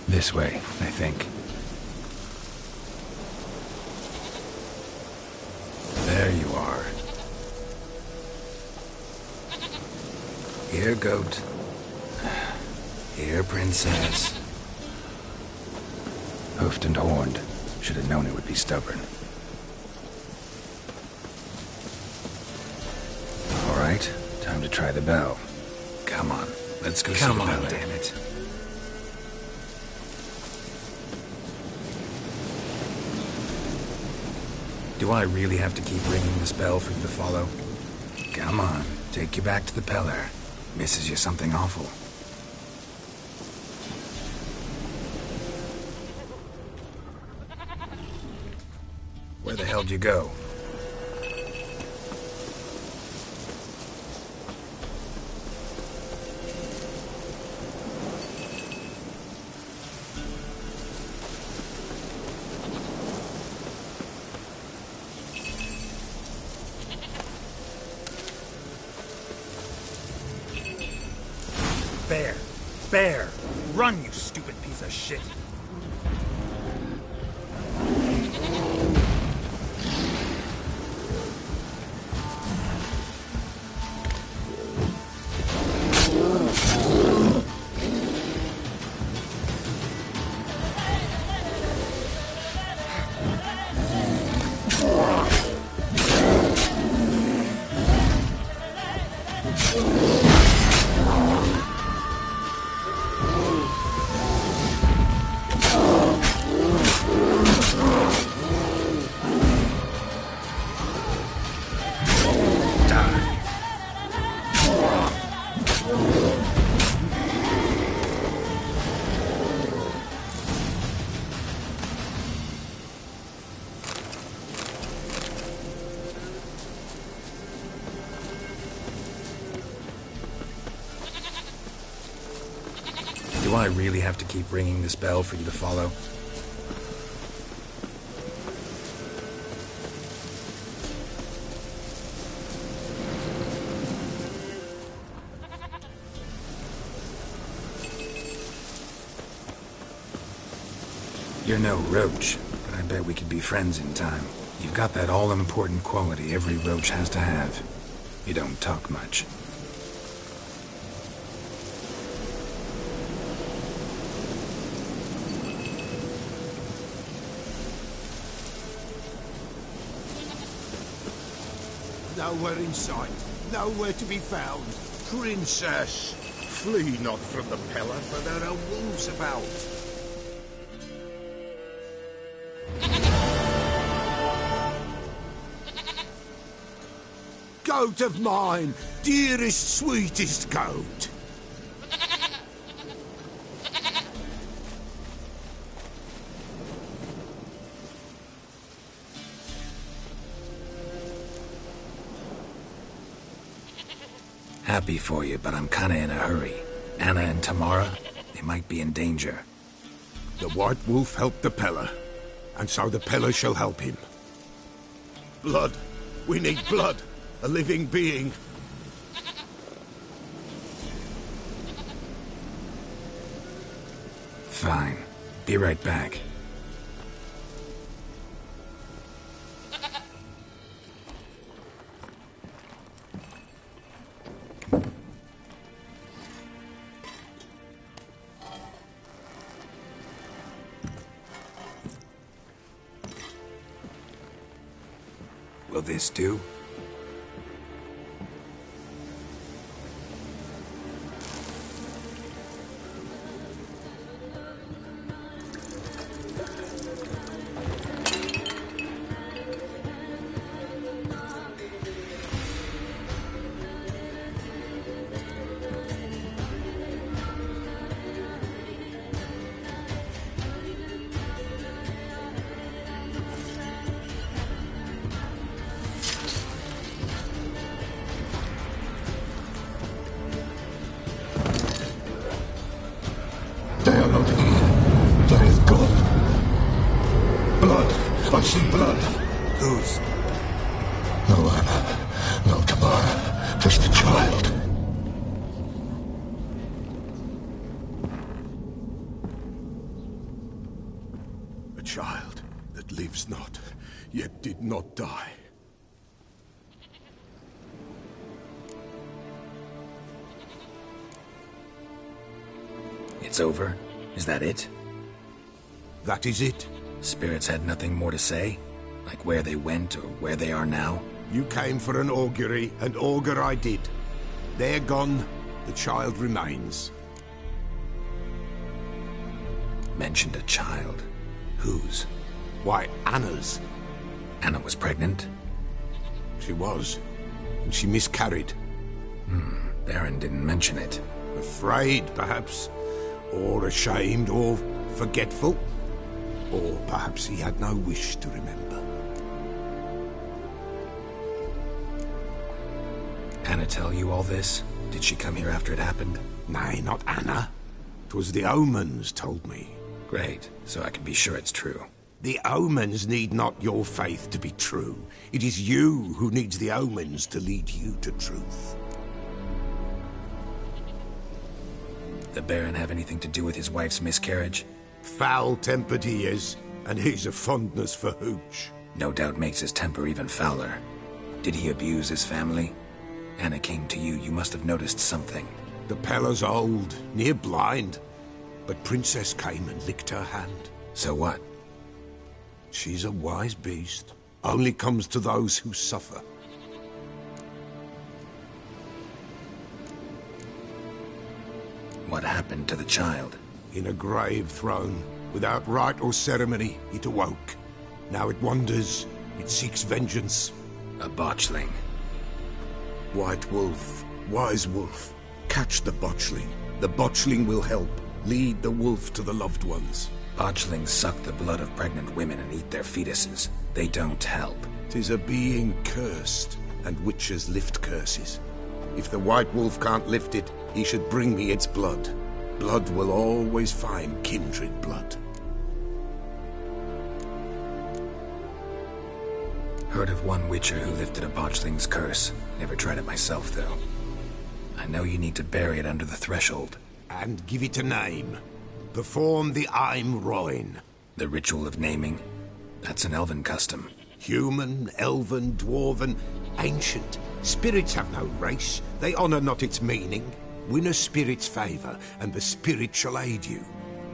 This way, I think. There you are. Here, goat. Here, princess. Hoofed and horned. Should have known it would be stubborn. All right, time to try the bell. Come on, let's go see the bell. Come on, damn it. Do I really have to keep ringing this bell for you to follow? Come on, take you back to the Peller. Misses you something awful. Where the hell'd you go? Bear! Run, you stupid piece of shit! Do I really have to keep ringing this bell for you to follow? You're no roach, but I bet we could be friends in time. You've got that all-important quality every roach has to have. You don't talk much. Nowhere in sight. Nowhere to be found. Princess, flee not from the Peller, for there are wolves about. Goat of mine, dearest, sweetest goat. Happy for you, but I'm kinda in a hurry. Anna and Tamara, they might be in danger. The White Wolf helped the Peller, and so the Peller shall help him. Blood. We need blood. A living being. Fine. Be right back. this do? They are not here. There is God. Blood. I see blood. Whose? No Anna. No Tamara. Just a child. A child that lives not, yet did not die. It's over? Is that it? That is it. Spirits had nothing more to say? Like where they went or where they are now? You came for an augury, and augur I did. They're gone. The child remains. Mentioned a child. Whose? Why, Anna's. Anna was pregnant? She was. And she miscarried. Baron didn't mention it. Afraid, perhaps. Or ashamed, or forgetful. Or perhaps he had no wish to remember. Anna tell you all this? Did she come here after it happened? Nay, not Anna. 'Twas the omens told me. Great, so I can be sure it's true. The omens need not your faith to be true. It is you who needs the omens to lead you to truth. The Baron have anything to do with his wife's miscarriage? Foul-tempered he is, and he's a fondness for hooch. No doubt makes his temper even fouler. Did he abuse his family? Anna came to you, you must have noticed something. The Pella's old, near blind, but Princess came and licked her hand. So what? She's a wise beast. Only comes to those who suffer. What happened to the child? In a grave thrown, without rite or ceremony, it awoke. Now it wanders, it seeks vengeance. A botchling. White Wolf, wise wolf, catch the botchling. The botchling will help, lead the wolf to the loved ones. Botchlings suck the blood of pregnant women and eat their fetuses. They don't help. 'Tis a being cursed, and witches lift curses. If the White Wolf can't lift it, he should bring me its blood. Blood will always find kindred blood. Heard of one witcher who lifted a botchling's curse. Never tried it myself, though. I know you need to bury it under the threshold. And give it a name. Perform the Aim Roin. The ritual of naming? That's an elven custom. Human, elven, dwarven, ancient. Spirits have no race. They honor not its meaning. Win a spirit's favor, and the spirit shall aid you.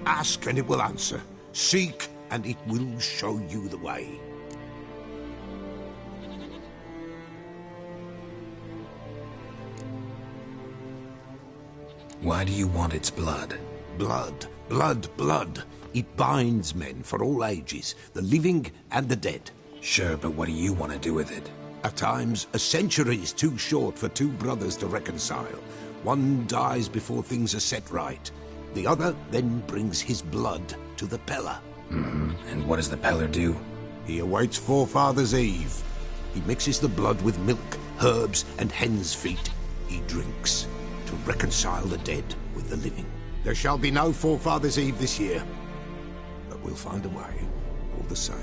Ask, and it will answer. Seek, and it will show you the way. Why do you want its blood? Blood, blood, blood. It binds men for all ages, the living and the dead. Sure, but what do you want to do with it? At times, a century is too short for two brothers to reconcile. One dies before things are set right. The other then brings his blood to the Pella. And what does the Peller do? He awaits Forefathers' Eve. He mixes the blood with milk, herbs, and hen's feet. He drinks to reconcile the dead with the living. There shall be no Forefathers' Eve this year, but we'll find a way, all the same.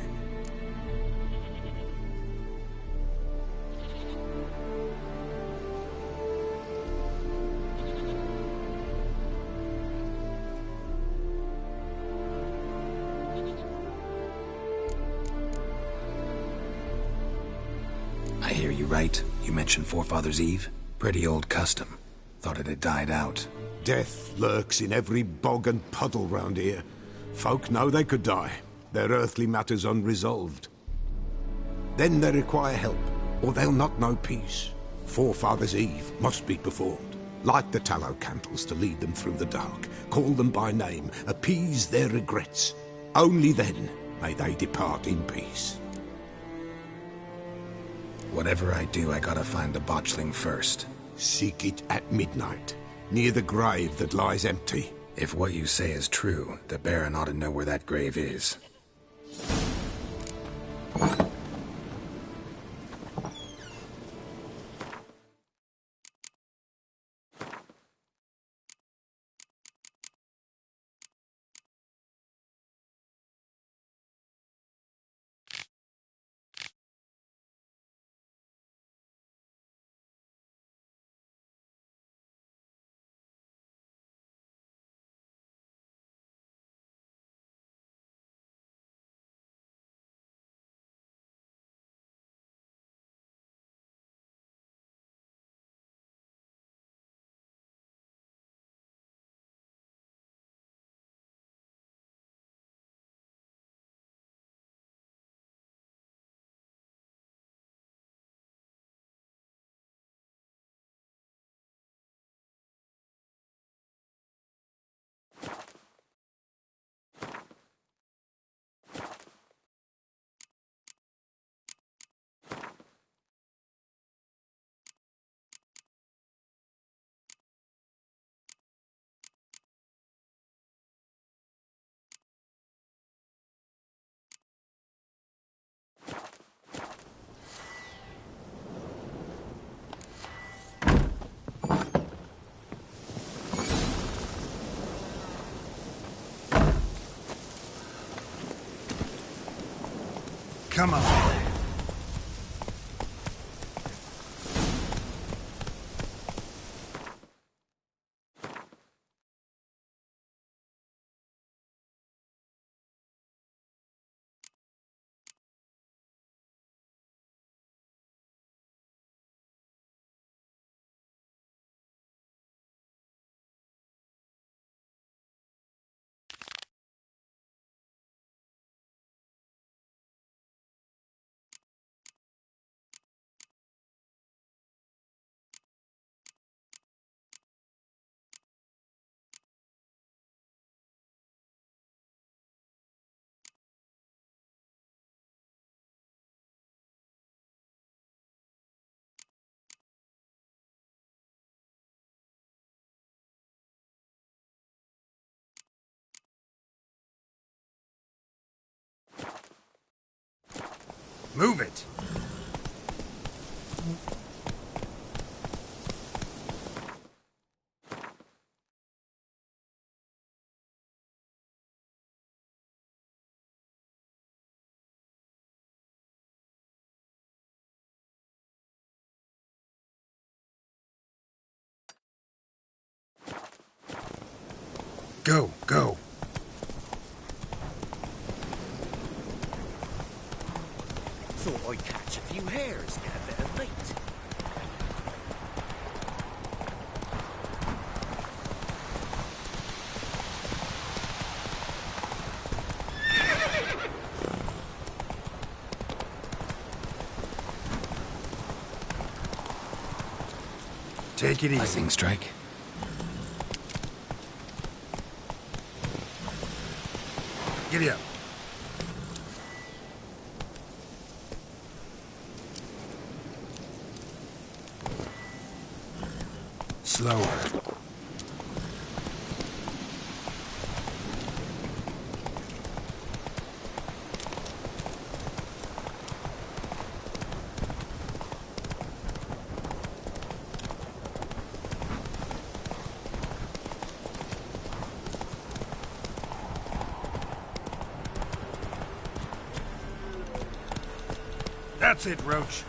I hear you right. You mentioned Forefathers' Eve? Pretty old custom. Thought it had died out. Death lurks in every bog and puddle round here. Folk know they could die, their earthly matters unresolved. Then they require help, or they'll not know peace. Forefathers' Eve must be performed. Light the tallow candles to lead them through the dark. Call them by name. Appease their regrets. Only then may they depart in peace. Whatever I do, I gotta find the botchling first. Seek it at midnight, near the grave that lies empty. If what you say is true, the Baron ought to know where that grave is. Come on. Move it! Go, go. Thought I'd catch a few hares, get a bit of bait. Take it easy. Lightning strike. Giddy up. Slower. That's it, Roach.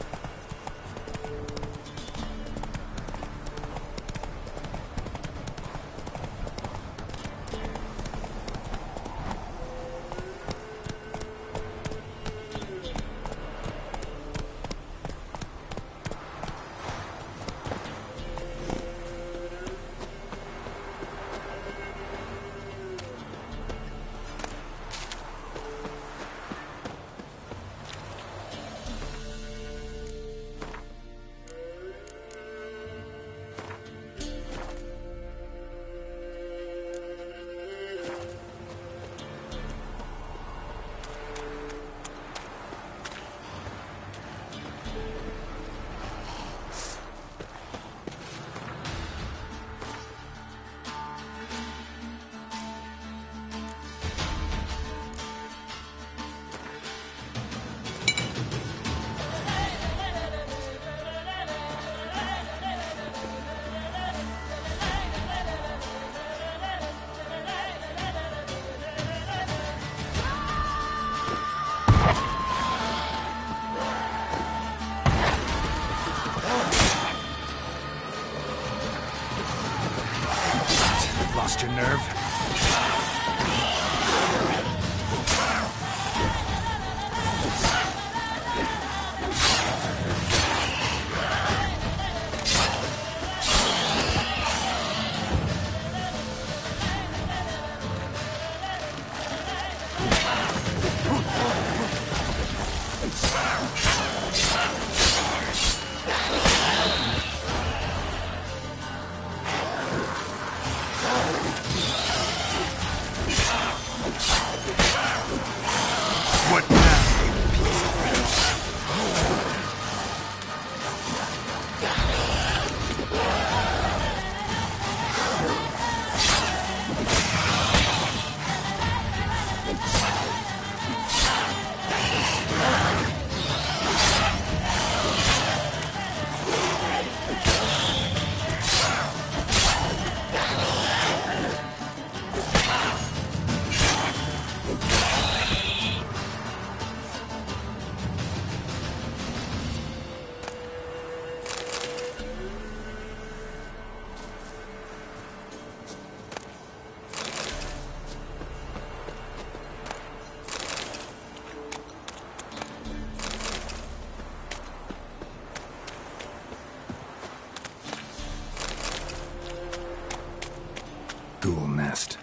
lost your nerve? What now? Ghoul nest.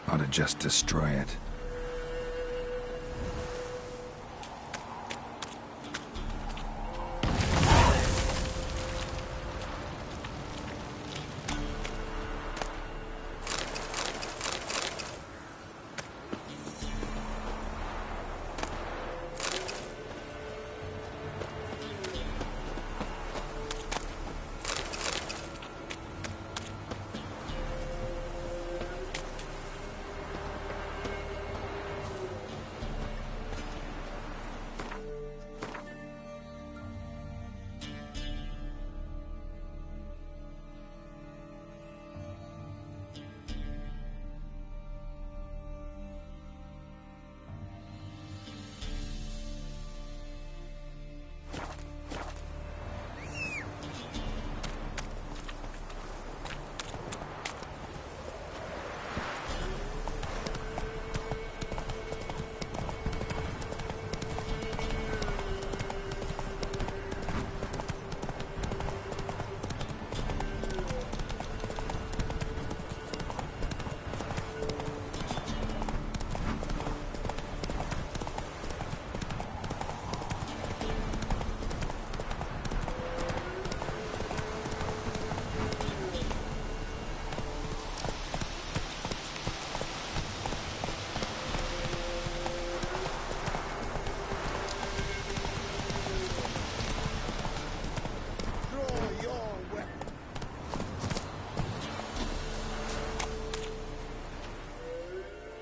Ought to just destroy it.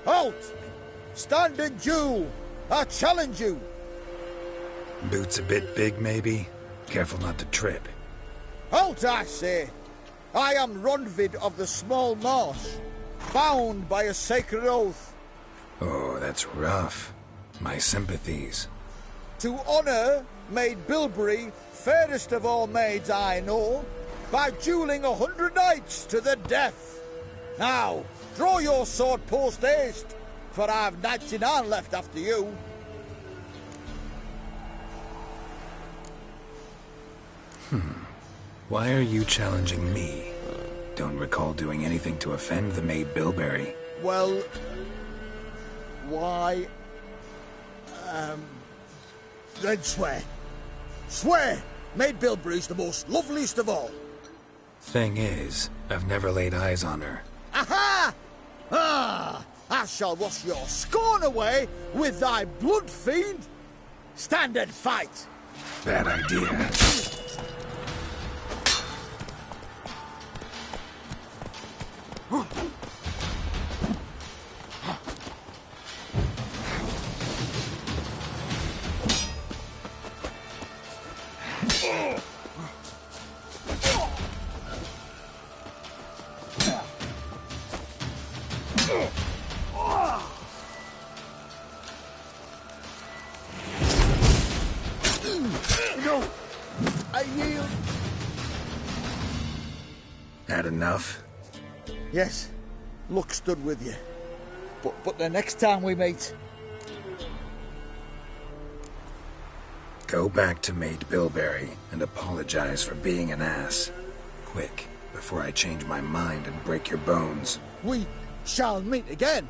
Halt! Stand and duel! I challenge you! Boots a bit big, maybe? Careful not to trip. Halt, I say! I am Ronvid of the Small Marsh, bound by a sacred oath. Oh, that's rough. My sympathies. To honour Maid Bilberry, fairest of all maids I know, by duelling 100 knights to the death. Now, draw your sword post haste, for I've 99 left after you. Why are you challenging me? Don't recall doing anything to offend the Maid Bilberry. Well, why... then swear. Swear! Maid Bilberry's the most loveliest of all. Thing is, I've never laid eyes on her. Aha! Ah! I shall wash your scorn away with thy blood, fiend! Stand and fight! Bad idea. No! I yield! Had enough? Yes. luck stood with you. But the next time we meet... Go back to Maid Bilberry and apologize for being an ass. Quick, before I change my mind and break your bones. We shall meet again.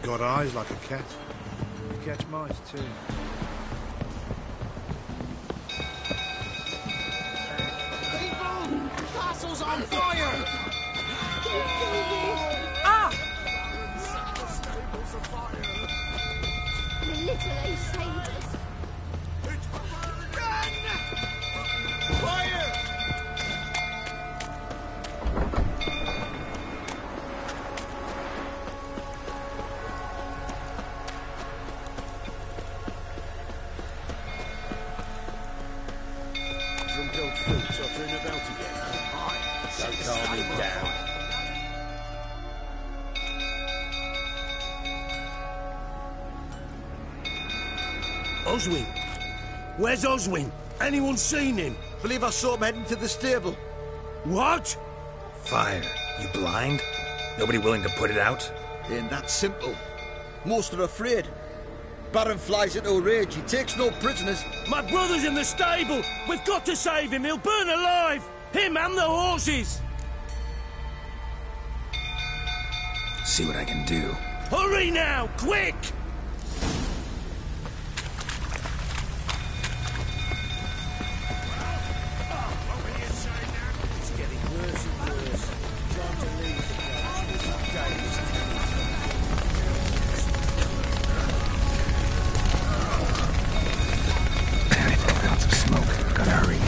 Got eyes like a cat. You catch mice too. People! Castle's on fire! The little ace saved us. Fire! Drumbuilt fruits uttering about again. Aye, don't calm me down. Oswin! Where's Oswin? Anyone seen him? Believe I saw him heading to the stable. What? Fire. You blind? Nobody willing to put it out? Ain't that simple. Most are afraid. Baron flies into a rage. He takes no prisoners. My brother's in the stable! We've got to save him! He'll burn alive! Him and the horses! See what I can do. Hurry now! Quick! It's getting worse and worse. Time to leave the place. Clouds of smoke. Gotta hurry.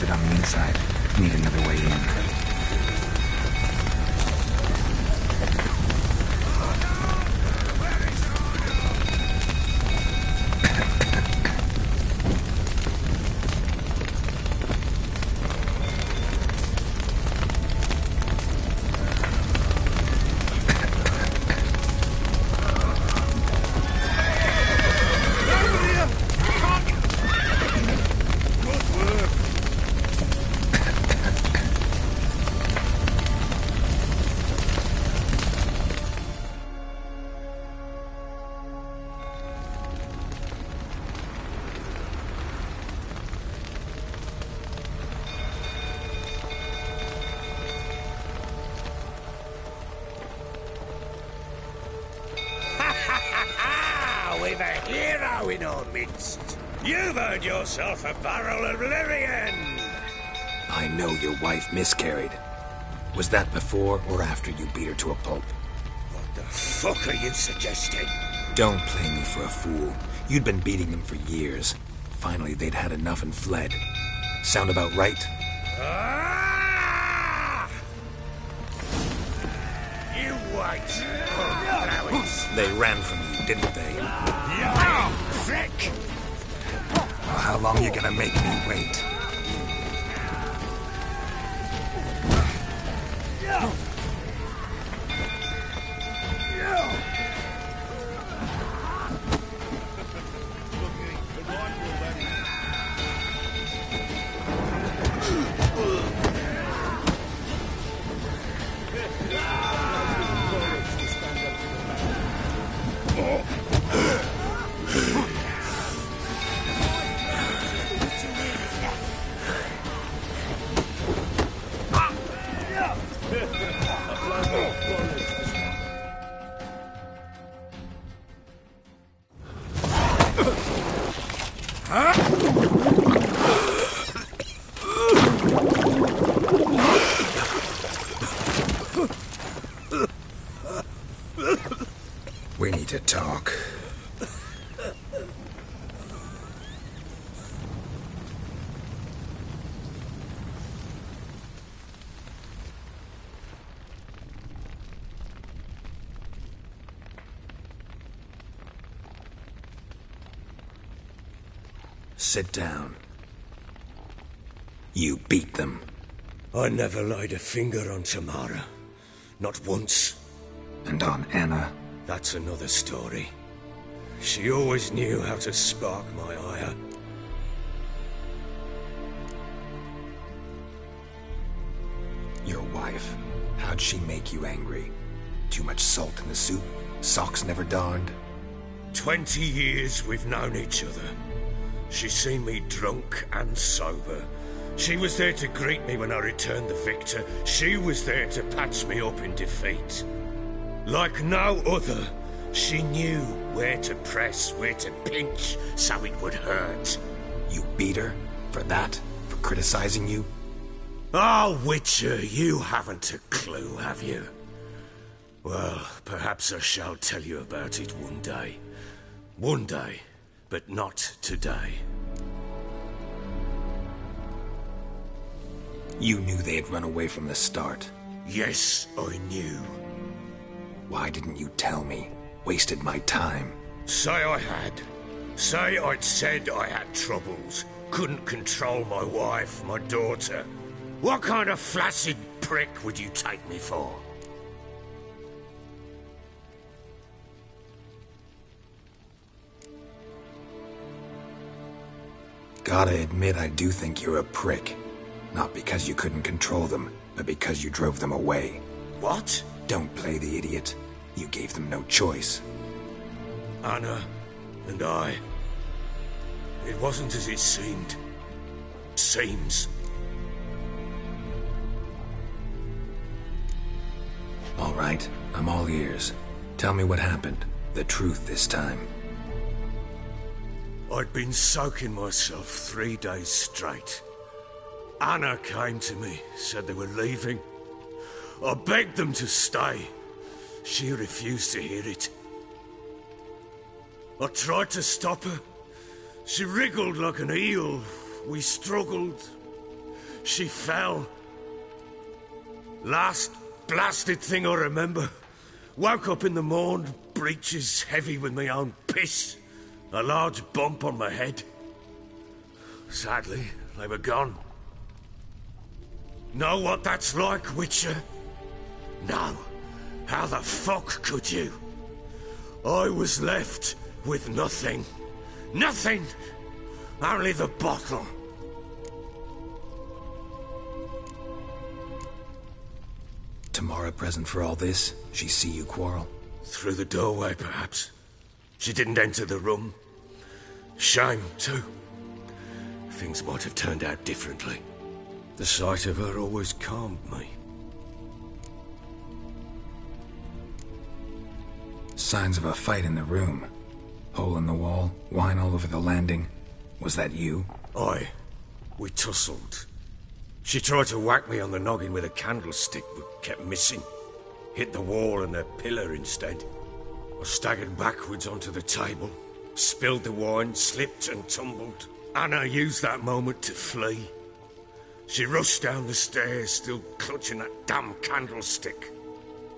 busted on the inside. Need another way in. We've a hero in our midst. You've earned yourself a barrel of Lyrian. I know your wife miscarried. Was that before or after you beat her to a pulp? What the fuck are you suggesting? Don't play me for a fool. You'd been beating them for years. Finally, they'd had enough and fled. Sound about right? Ah! You wait. They ran from you, didn't they? You prick! Well, how long you gonna make me wait? We need to talk. Sit down. You beat them. I never laid a finger on Tamara. Not once. And on Anna. That's another story. She always knew how to spark my ire. Your wife. How'd she make you angry? Too much salt in the soup? Socks never darned? 20 years we've known each other. She's seen me drunk and sober. She was there to greet me when I returned the victor. She was there to patch me up in defeat. Like no other, she knew where to press, where to pinch, so it would hurt. You beat her? For that? For criticizing you? Oh, Witcher, you haven't a clue, have you? Well, perhaps I shall tell you about it one day. One day, but not today. You knew they had run away from the start. Yes, I knew. Why didn't you tell me? Wasted my time. Say I had. Say I'd said I had troubles. Couldn't control my wife, my daughter. What kind of flaccid prick would you take me for? Gotta admit, I do think you're a prick. Not because you couldn't control them, but because you drove them away. What? Don't play the idiot. You gave them no choice. Anna and I... It wasn't as it seemed. Seems. All right, I'm all ears. Tell me what happened. The truth this time. I'd been soaking myself 3 days straight. Anna came to me, said they were leaving. I begged them to stay. She refused to hear it. I tried to stop her. She wriggled like an eel. We struggled. She fell. Last blasted thing I remember. Woke up in the morn, breeches heavy with my own piss. A large bump on my head. Sadly, they were gone. Know what that's like, Witcher? No. How the fuck could you? I was left with nothing. Nothing! Only the bottle. Tamara present for all this? She see you quarrel? Through the doorway, perhaps. She didn't enter the room. Shame, too. Things might have turned out differently. The sight of her always calmed me. Signs of a fight in the room. Hole in the wall, wine all over the landing. Was that you? Aye. We tussled. She tried to whack me on the noggin with a candlestick, but kept missing. Hit the wall and a pillar instead. I staggered backwards onto the table, spilled the wine, slipped and tumbled. Anna used that moment to flee. She rushed down the stairs, still clutching that damn candlestick.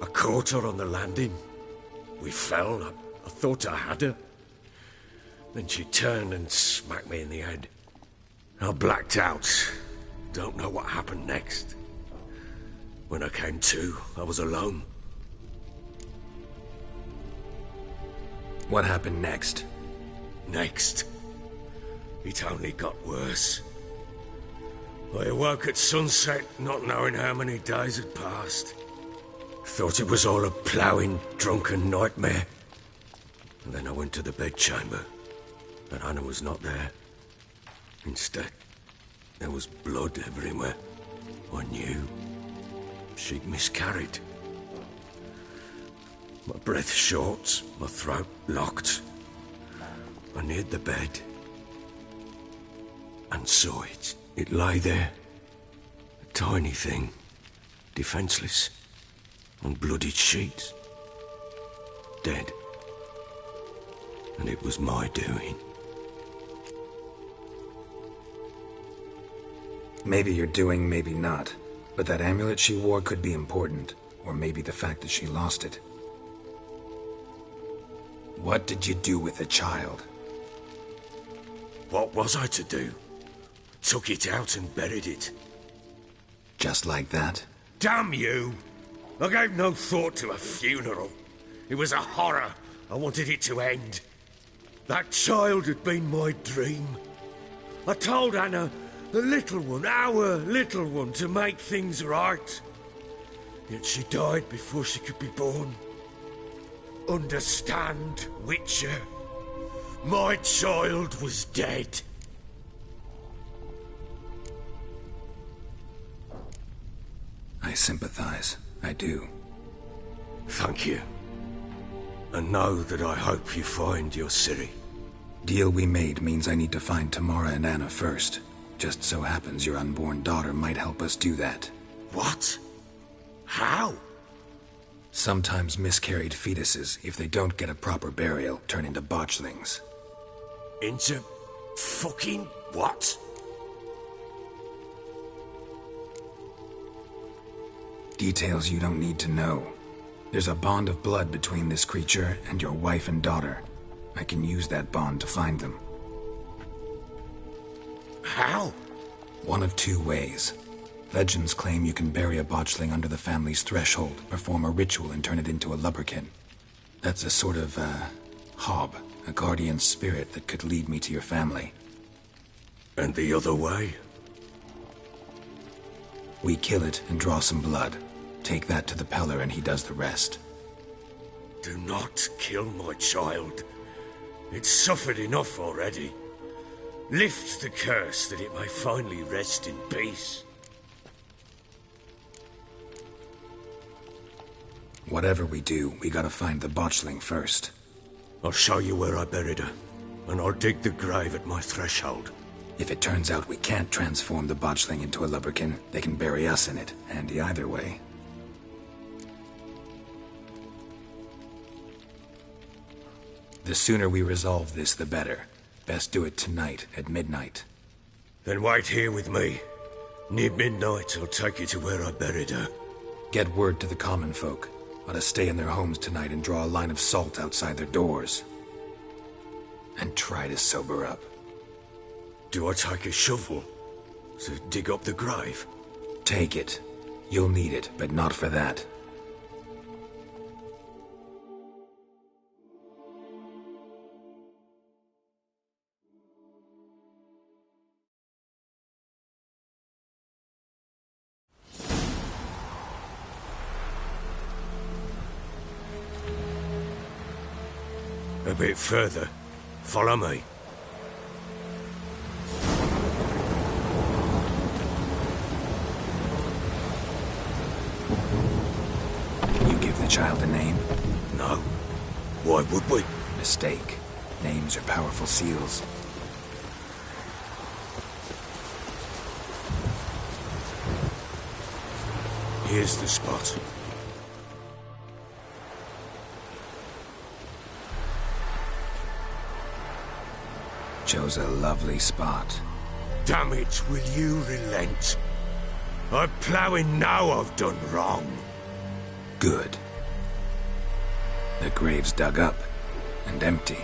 I caught her on the landing. We fell. I thought I had her. Then she turned and smacked me in the head. I blacked out. Don't know what happened next. When I came to, I was alone. What happened next? Next? It only got worse. I awoke at sunset, not knowing how many days had passed. Thought it was all a ploughing, drunken nightmare. And then I went to the bedchamber, but Anna was not there. Instead, there was blood everywhere. I knew she'd miscarried. My breath short, my throat locked. I neared the bed and saw it. It lay there, a tiny thing, defenseless, on bloodied sheets, dead. And it was my doing. Maybe you're doing, maybe not. But that amulet she wore could be important. Or maybe the fact that she lost it. What did you do with the child? What was I to do? Took it out and buried it. Just like that? Damn you! I gave no thought to a funeral. It was a horror. I wanted it to end. That child had been my dream. I told Anna, the little one, our little one, to make things right. Yet she died before she could be born. Understand, Witcher? My child was dead. I sympathize. I do. Thank you. And know that I hope you find your Ciri. Deal we made means I need to find Tamara and Anna first. Just so happens your unborn daughter might help us do that. What? How? Sometimes miscarried fetuses, if they don't get a proper burial, turn into botchlings. Into fucking what? Details you don't need to know. There's a bond of blood between this creature and your wife and daughter. I can use that bond to find them. How? One of two ways. Legends claim you can bury a botchling under the family's threshold, perform a ritual and turn it into a lubberkin. That's a sort of, hob, a guardian spirit that could lead me to your family. And the other way? We kill it and draw some blood. Take that to the Peller and he does the rest. Do not kill my child. It's suffered enough already. Lift the curse that it may finally rest in peace. Whatever we do, we gotta find the botchling first. I'll show you where I buried her, and I'll dig the grave at my threshold. If it turns out we can't transform the botchling into a lubberkin, they can bury us in it. Handy either way. The sooner we resolve this, the better. Best do it tonight, at midnight. Then wait here with me. Near midnight, I'll take you to where I buried her. Get word to the common folk. Let us stay in their homes tonight and draw a line of salt outside their doors. And try to sober up. Do I take a shovel to dig up the grave? Take it. You'll need it, but not for that. A bit further. Follow me. You give the child a name? No. Why would we? Mistake. Names are powerful seals. Here's the spot. Chose a lovely spot. Damn it, will you relent? I'm ploughing now I've done wrong. Good. The grave's dug up and empty.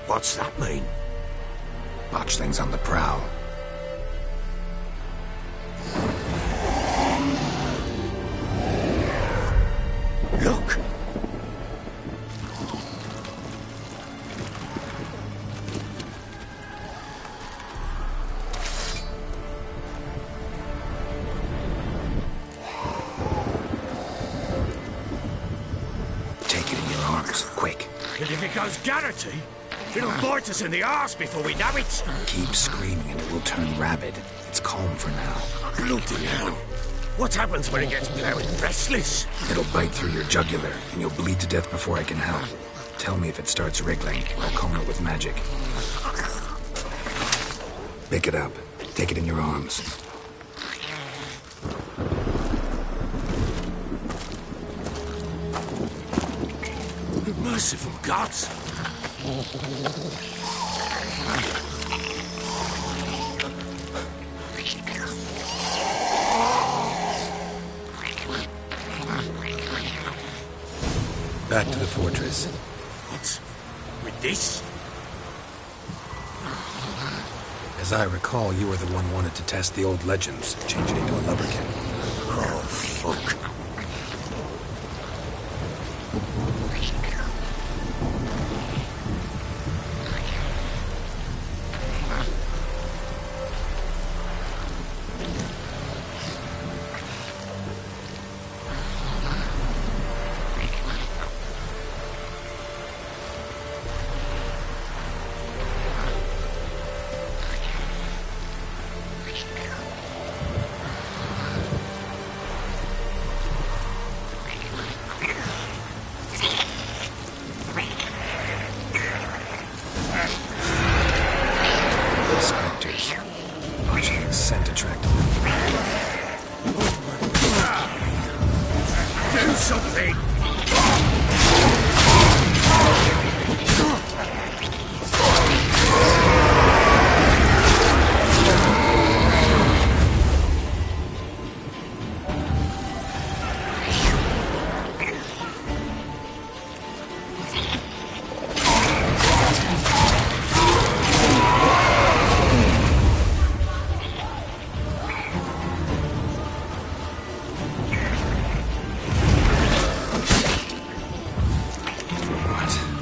What's that mean? Botchling's on the prowl. Look! Take it in your arms, quick. And if it goes Garrity, it'll bite us in the arse before we know it. Keep screaming and it will turn rabid. It's calm for now. Bloody hell. What happens when it gets ploughing restless? It'll bite through your jugular, and you'll bleed to death before I can help. Tell me if it starts wriggling. I'll calm it with magic. Pick it up. Take it in your arms. Merciful gods! Back to the fortress. What? With this? As I recall, you were the one wanted to test the old legends, change it into a lubberkin. Oh, fuck. Spectres. Botchling's scent attracted them. Do something!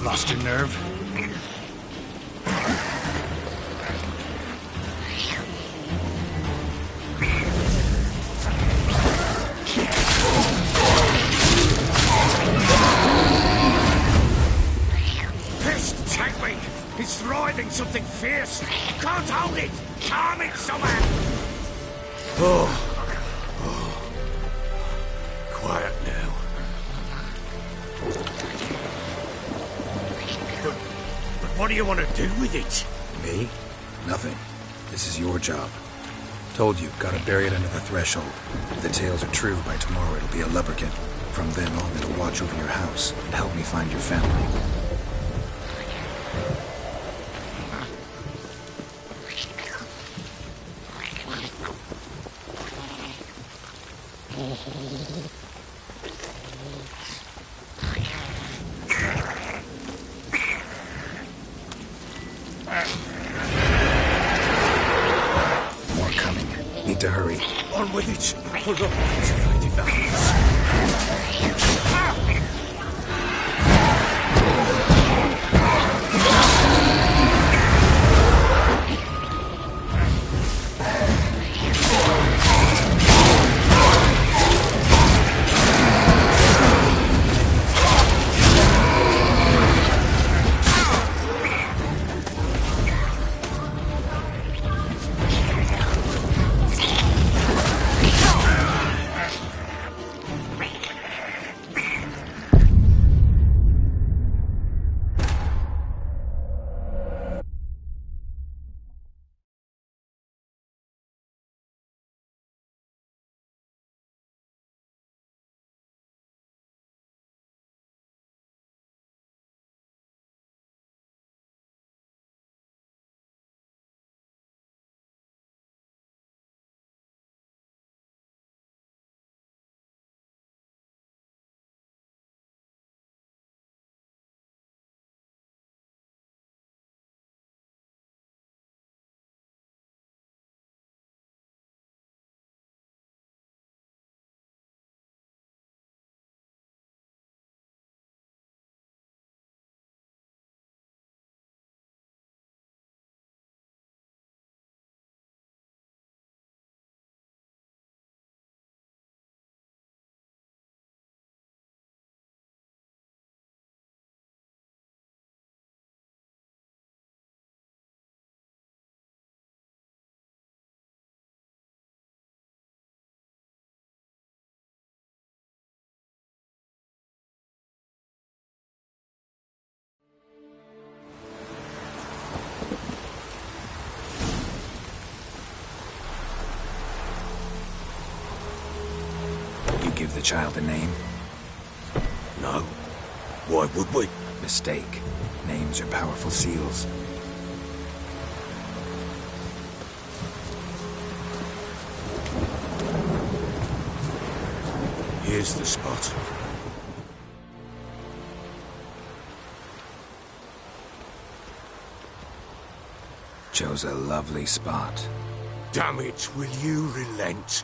Lost your nerve? Pissed, take me! It's writhing something fierce! Can't hold it! Calm it somewhere! Oh. Quiet now. But what do you want to do with it? Me? Nothing. This is your job. Told you, gotta bury it under the threshold. If the tales are true, by tomorrow it'll be a lubberkin. From then on, it'll watch over your house and help me find your family. More coming. Need to hurry. On with it. For the light of Lady Valens. You give the child a name? No. Why would we? Mistake. Names are powerful seals. Here's the spot. Chose a lovely spot. Damn it, will you relent?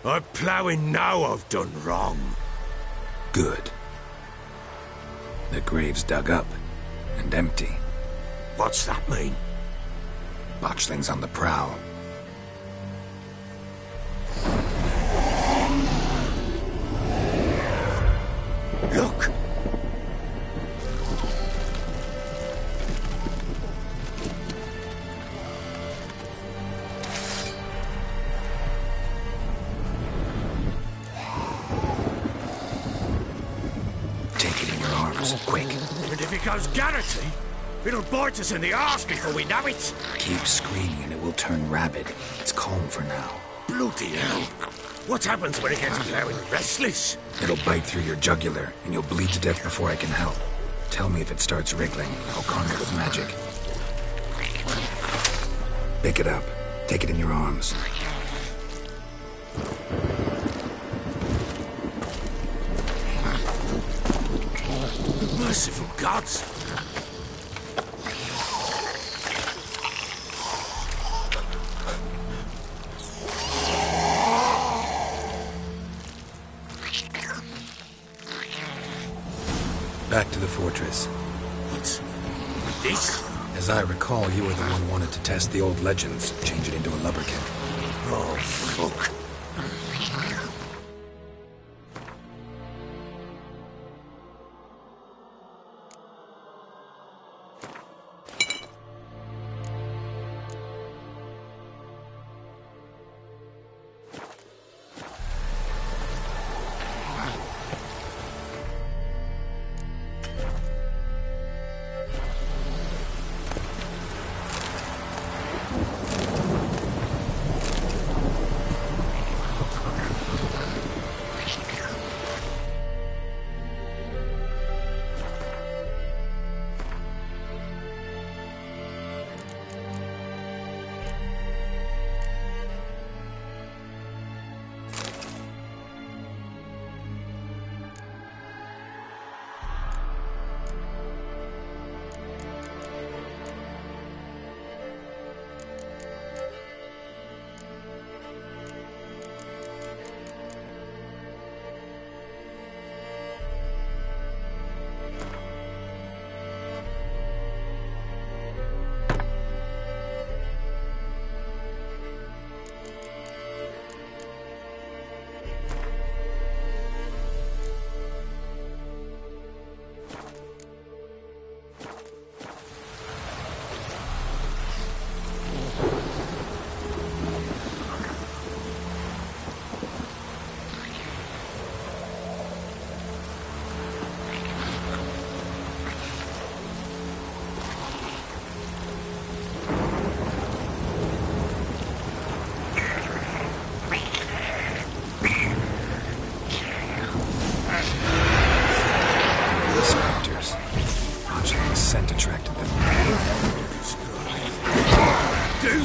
I'm ploughing now I've done wrong. Good. The grave's dug up and empty. What's that mean? Botchling's on the prowl. Look! Take it in your arms, quick. And if it goes Garrity, it'll bite us in the arse before we know it. Keep screaming and it will turn rabid. It's calm for now. Bloody hell. What happens when it gets ploughing restless? It'll bite through your jugular, and you'll bleed to death before I can help. Tell me if it starts wriggling. I'll calm it with magic. Pick it up. Take it in your arms. Merciful gods! Back to the fortress. What's this? As I recall, you were the one who wanted to test the old legends, change it into a lubberkin. Oh, fuck.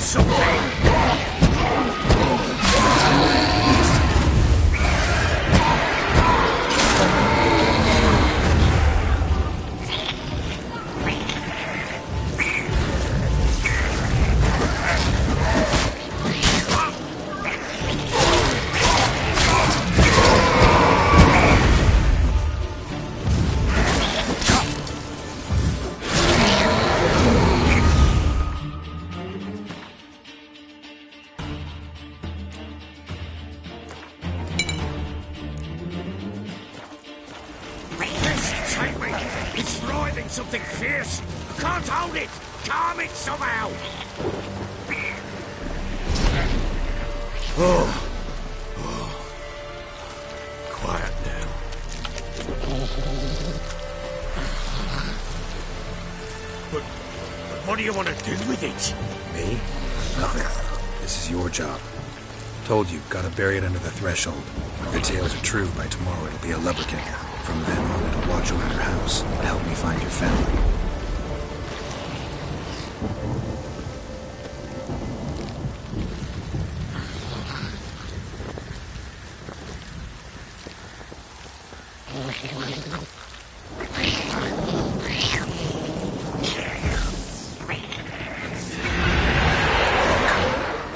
something! Take me! It's writhing something fierce! I can't hold it! Calm it somehow! Quiet now. But what do you want to do with it? Me? Nothing. This is your job. Told you, gotta bury it under the threshold. If the tales are true, by tomorrow it'll be a lubberkin. From then on, it'll watch over your house and help me find your family.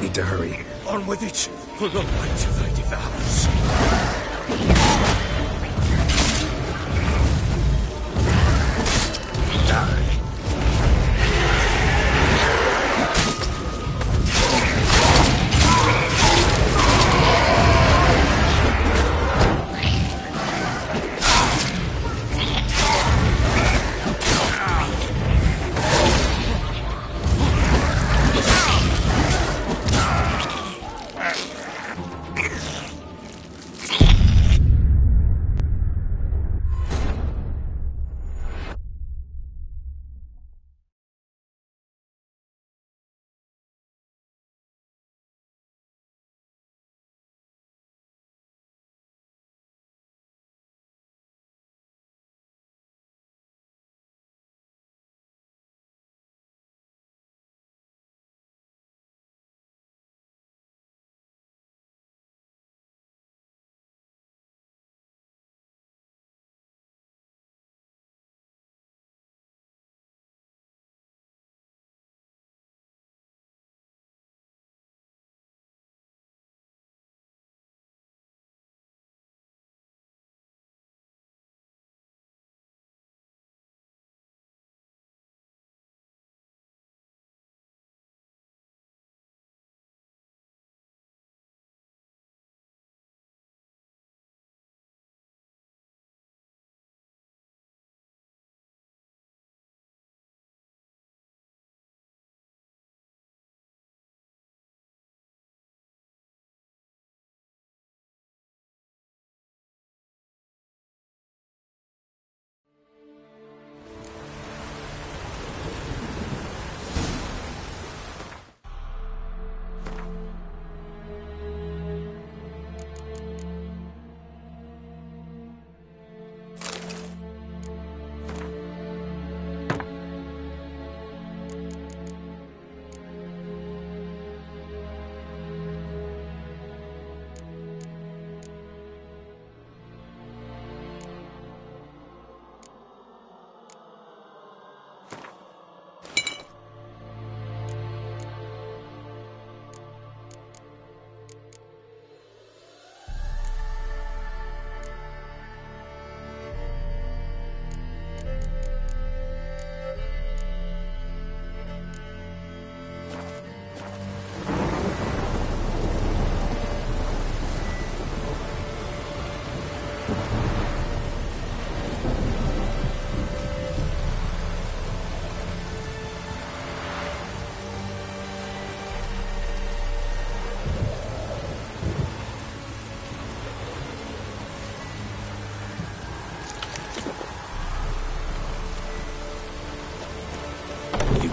Need to hurry. On with it! We'll not wait till they devour us.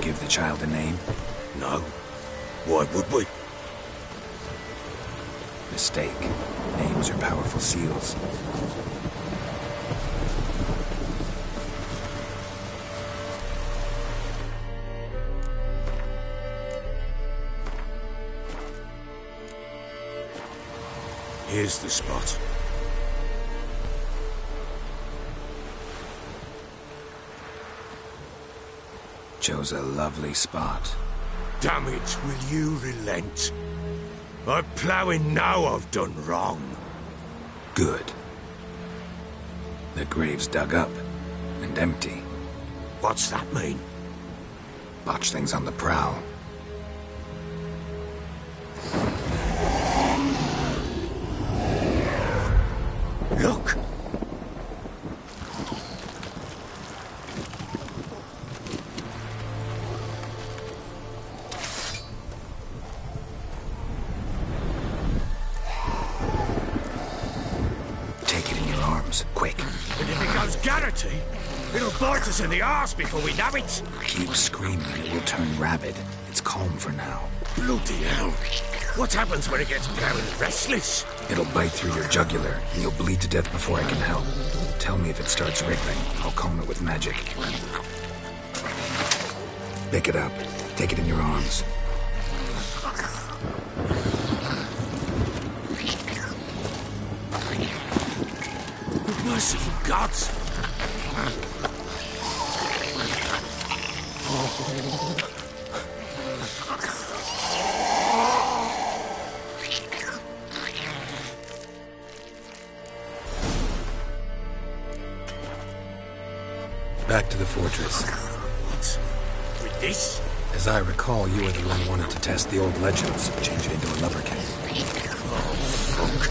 Give the child a name? No. Why would we? Mistake. Names are powerful seals. Here's the spot. Chose a lovely spot. Damn it, will you relent? I'm ploughing now I've done wrong. Good. The grave's dug up and empty. What's that mean? Botchling's on the prowl. Look! Take it in your arms, quick. And if it goes Garrity, it'll bite us in the arse before we know it. Keep screaming and it will turn rabid. It's calm for now. Bloody hell. What happens when it gets ploughing restless? It'll bite through your jugular, and you'll bleed to death before I can help. Tell me if it starts wriggling. I'll calm it with magic. Pick it up. Take it in your arms. Merciful gods! Back to the fortress. What? With this? As I recall, you were the one who wanted to test the old legends, change it into a lubberkin. Oh, fuck.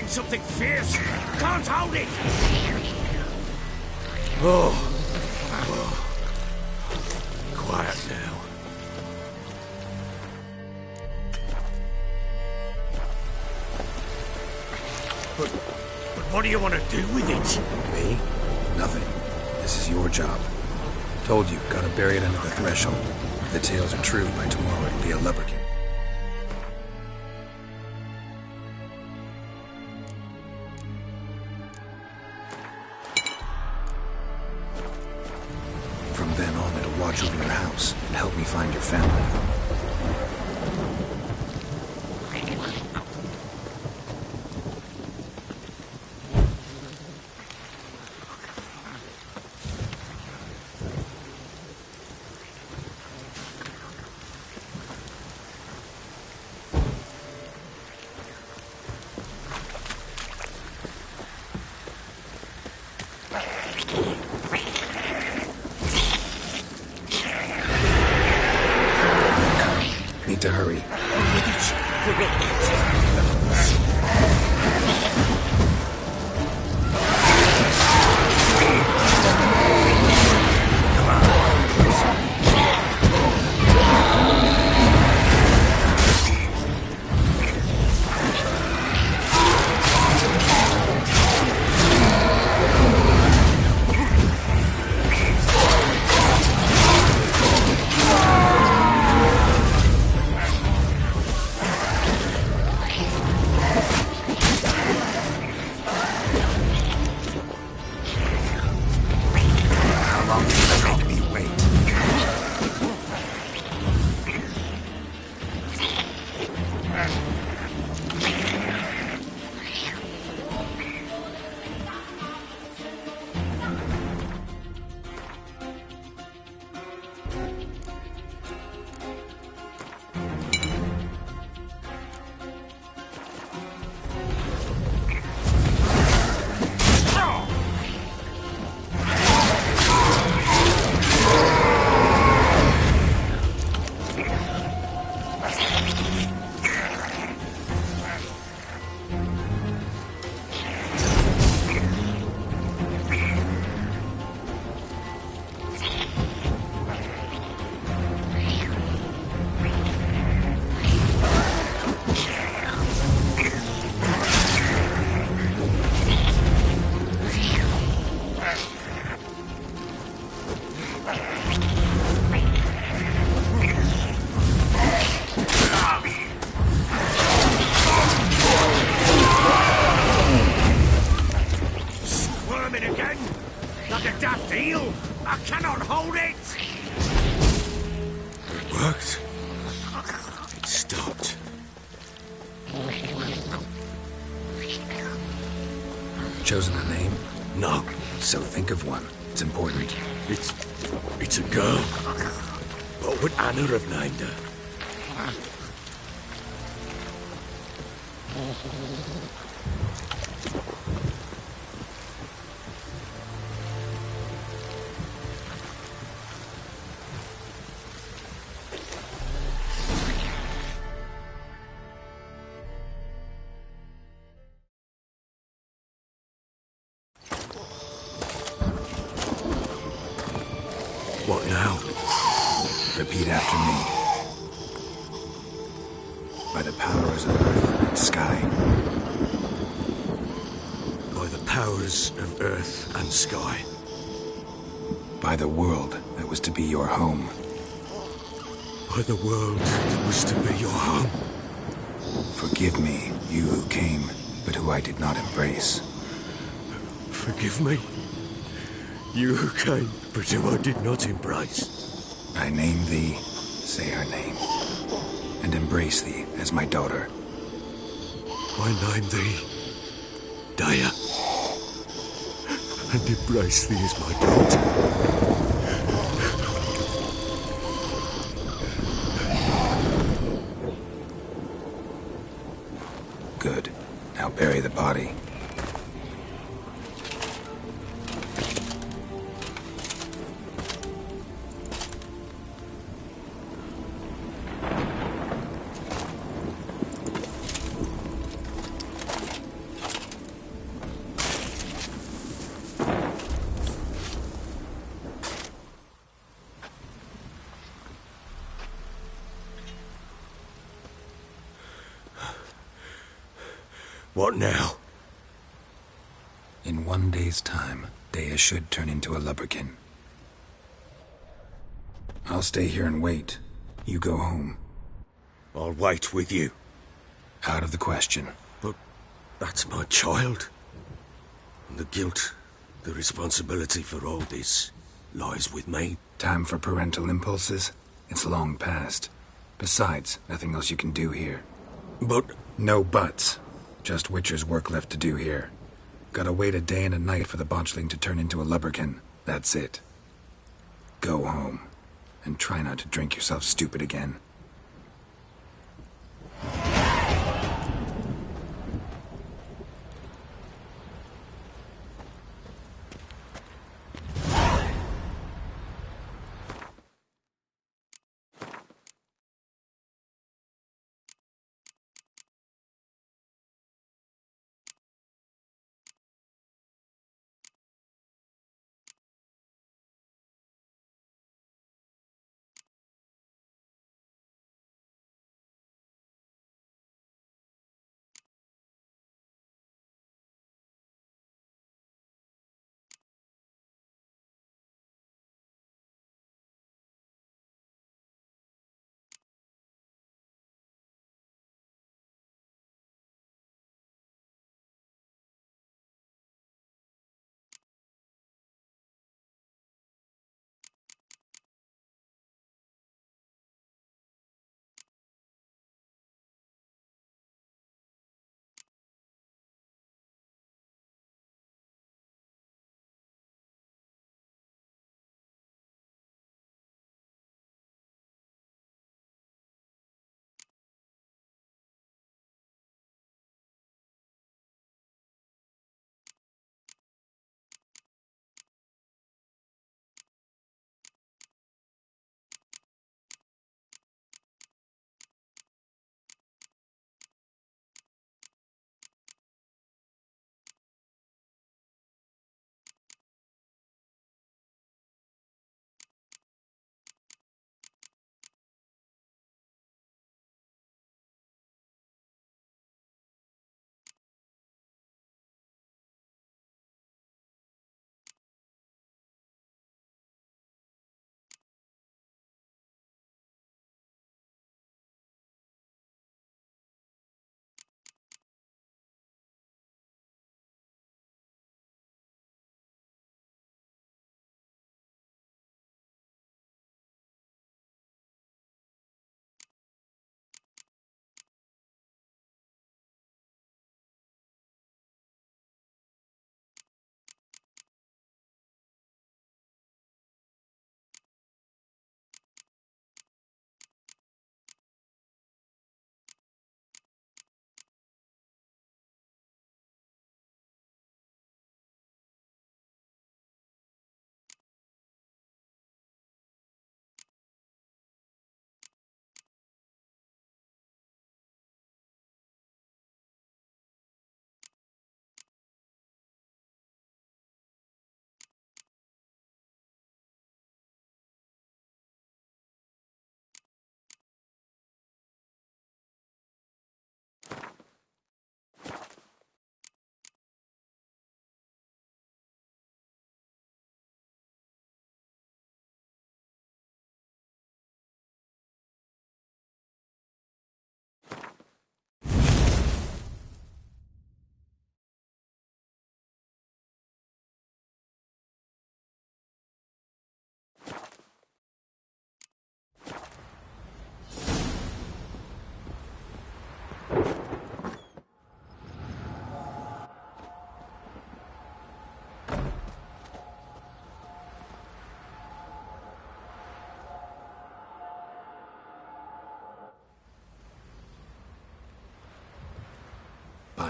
Something fierce! Can't hold it! Oh. Quiet now. But what do you want to do with it? Me? Nothing. This is your job. Told you, gotta bury it under the threshold. If the tales are true, by tomorrow it'll be a lubberkin. From then on, it'll watch over your house and help me find your family. to hurry. Chosen a name? No. So think of one. It's important. It's a girl. What would Anna have named her? What now? Repeat after me. By the powers of earth and sky. By the powers of earth and sky. By the world that was to be your home. By the world that was to be your home. Forgive me, you who came, but who I did not embrace. Forgive me. You who came, but who I did not embrace. I name thee, say her name, and embrace thee as my daughter. I name thee, Daya, and embrace thee as my daughter. Good. Now bury the body. What now? In 1 day's time, Daya should turn into a lubberkin. I'll stay here and wait. You go home. I'll wait with you. Out of the question. But that's my child. And the guilt, the responsibility for all this lies with me. Time for parental impulses? It's long past. Besides, nothing else you can do here. But No buts. Just Witcher's work left to do here. Gotta wait a day and a night for the botchling to turn into a lubberkin. That's it. Go home. And try not to drink yourself stupid again.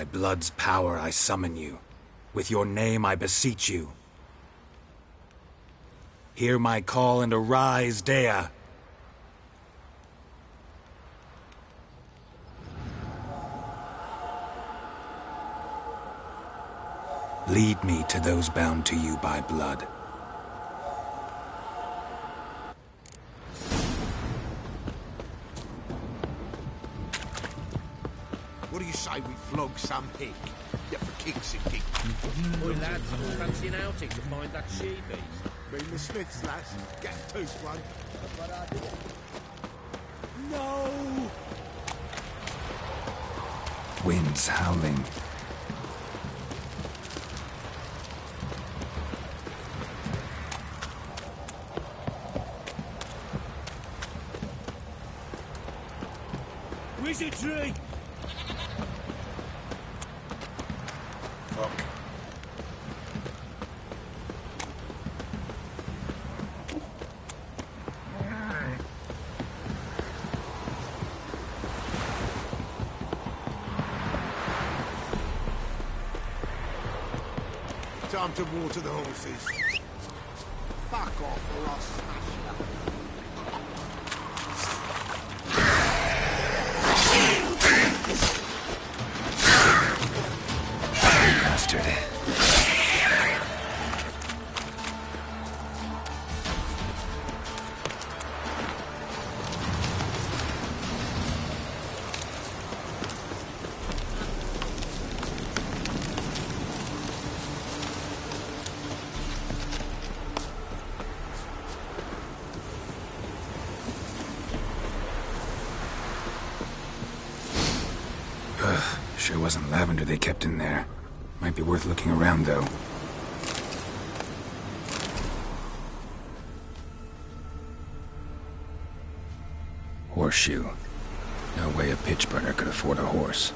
By blood's power I summon you. With your name I beseech you. Hear my call and arise, Dea. Lead me to those bound to you by blood. What do you say we flog some pig? Yeah, for king's sake. Boy, lads, fancy an outing to find that she-beast. Bring the Smiths, lads. Get a tooth one. No! Winds howling. Wizardry! Fuck. Time to water the horses. Fuck off or I'll smash you. Bastard. Sure wasn't lavender they kept in there. Might be worth looking around, though. Horseshoe. No way a pitch burner could afford a horse.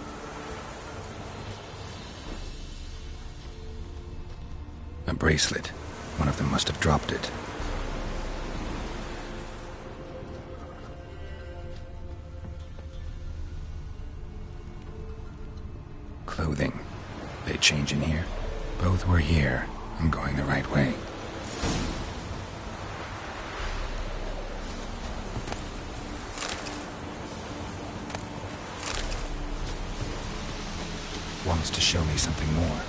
A bracelet. One of them must have dropped it. Clothing. They change in here? Both were here. I'm going the right way. Wants to show me something more.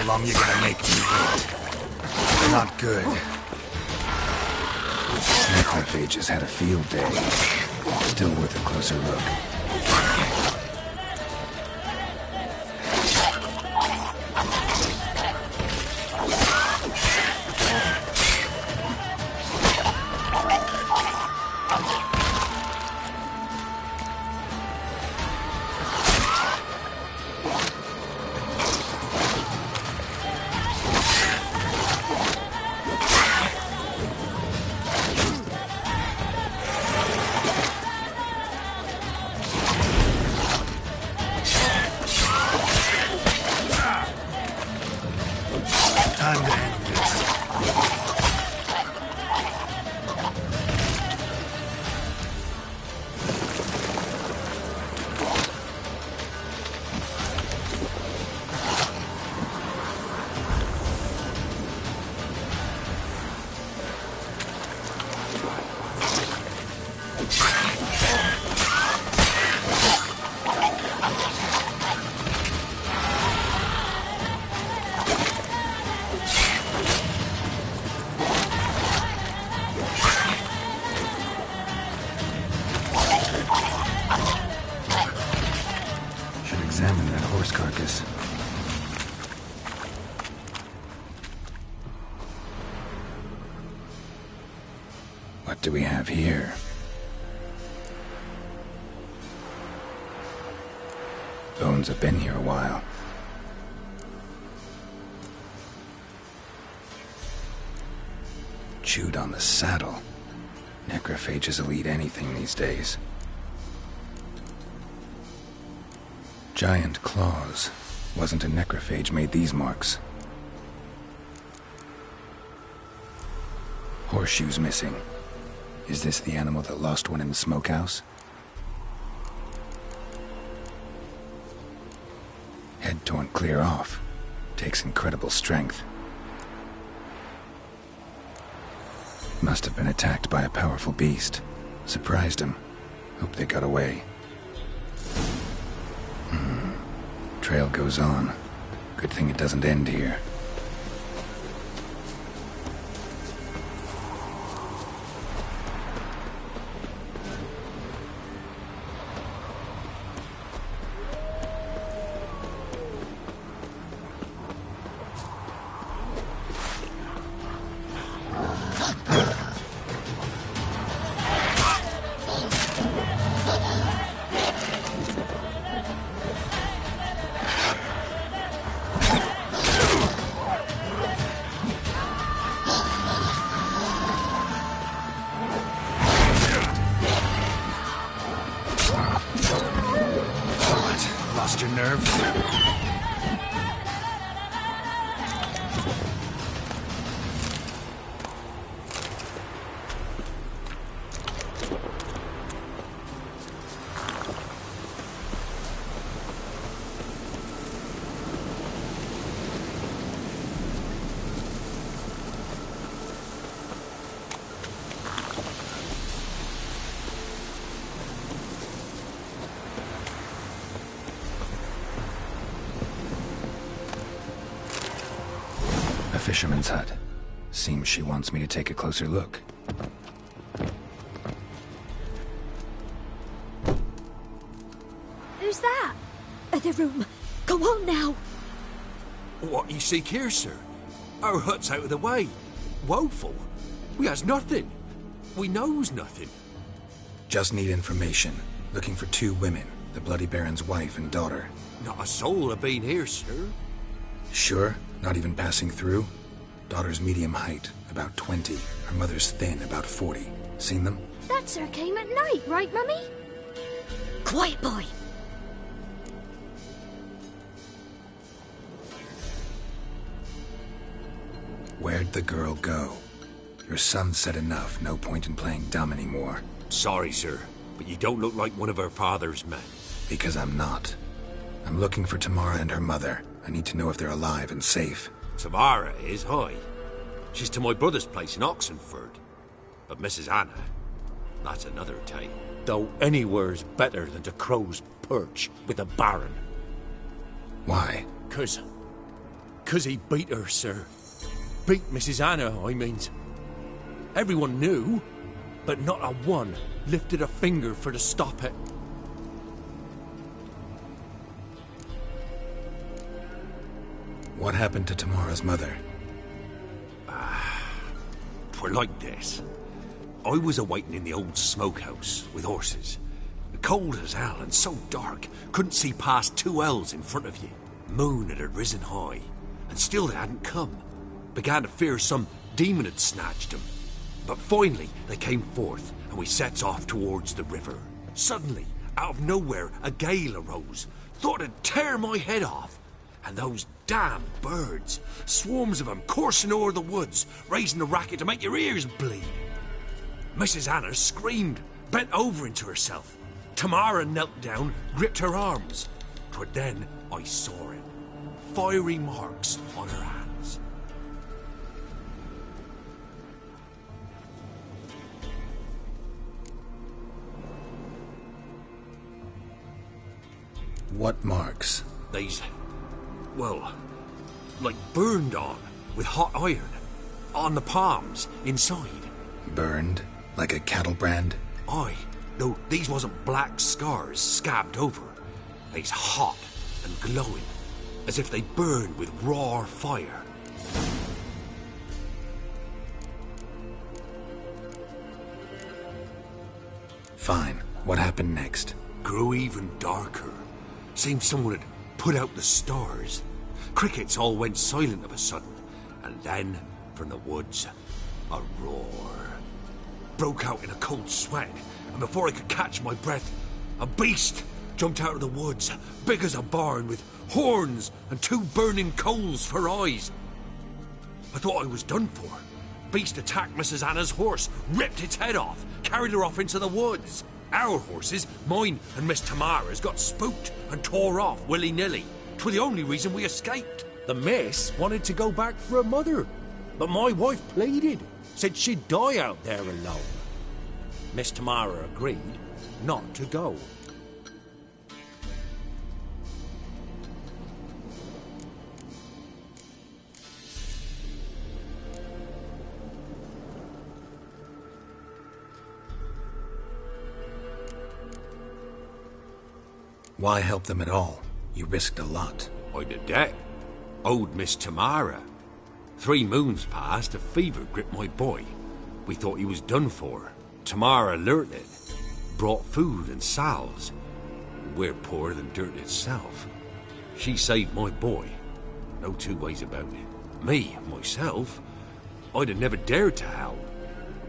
How long you gonna make me wait? Not good. Necrophages had a field day. Still worth a closer look. Time to end this. examine that horse carcass. What do we have here? Bones have been here a while. Chewed on the saddle. Necrophages will eat anything these days. Giant claws. Wasn't a necrophage made these marks. Horseshoes missing. Is this the animal that lost one in the smokehouse? Head torn clear off. Takes incredible strength. Must have been attacked by a powerful beast. Surprised him. Hope they got away. Trail goes on. Good thing it doesn't end here. Lost your nerve? A fisherman's hut. Seems she wants me to take a closer look. Who's that? The room. Come on now. What you seek here, sir? Our hut's out of the way. Woeful. We has nothing. We knows nothing. Just need information. Looking for 2 women. The Bloody Baron's wife and daughter. Not a soul have been here, sir. Sure? Not even passing through? Daughter's medium height, about 20. Her mother's thin, about 40. Seen them? That sir came at night, right, Mummy? Quiet, boy. Where'd the girl go? Your son said enough. No point in playing dumb anymore. Sorry, sir, but you don't look like one of her father's men. Because I'm not. I'm looking for Tamara and her mother. I need to know if they're alive and safe. Tamara is, hi. She's to my brother's place in Oxenford. But Mrs. Anna, that's another tale. Though anywhere's better than to Crow's Perch with the Baron. Why? 'Cause he beat her, sir. Beat Mrs. Anna, I means. Everyone knew, but not a one lifted a finger for to stop it. What happened to Tamara's mother? 'Twere like this. I was awaiting in the old smokehouse with horses. Cold as hell and so dark, couldn't see past 2 ells in front of you. Moon had risen high, and still they hadn't come. Began to fear some demon had snatched them. But finally they came forth, and we sets off towards the river. Suddenly, out of nowhere, a gale arose. Thought it'd tear my head off. And those damn birds, swarms of them coursing o'er the woods, raising a racket to make your ears bleed. Mrs. Anna screamed, bent over into herself. Tamara knelt down, gripped her arms. 'Twere then I saw it. Fiery marks on her hands. What marks? They's, well, like burned on with hot iron. On the palms, inside. Burned? Like a cattle brand? Aye, though these wasn't black scars scabbed over. They's hot, and glowing, as if they burned with raw fire. Fine. What happened next? Grew even darker. Seemed someone had put out the stars. Crickets all went silent of a sudden, and then, from the woods, a roar. Broke out in a cold sweat, and before I could catch my breath, a beast jumped out of the woods, big as a barn, with horns and 2 burning coals for eyes. I thought I was done for. Beast attacked Mrs. Anna's horse, ripped its head off, carried her off into the woods. Our horses, mine and Miss Tamara's, got spooked and tore off willy-nilly. 'Twas the only reason we escaped. The miss wanted to go back for her mother, but my wife pleaded, said she'd die out there alone. Miss Tamara agreed not to go. Why help them at all? You risked a lot. I'd a debt. Owed Miss Tamara. 3 moons passed, a fever gripped my boy. We thought he was done for. Tamara learnt it. Brought food and salves. We're poorer than dirt itself. She saved my boy. No 2 ways about it. Me, myself, I'd have never dared to help.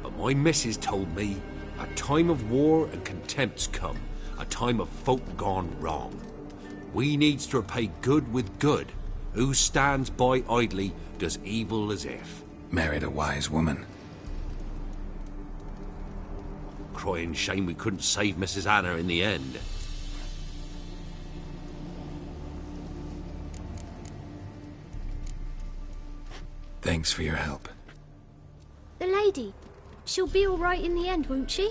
But my missus told me a time of war and contempt's come. A time of folk gone wrong. We needs to repay good with good. Who stands by idly does evil as if. Married a wise woman. Crying shame we couldn't save Mrs. Anna in the end. Thanks for your help. The lady. She'll be all right in the end, won't she?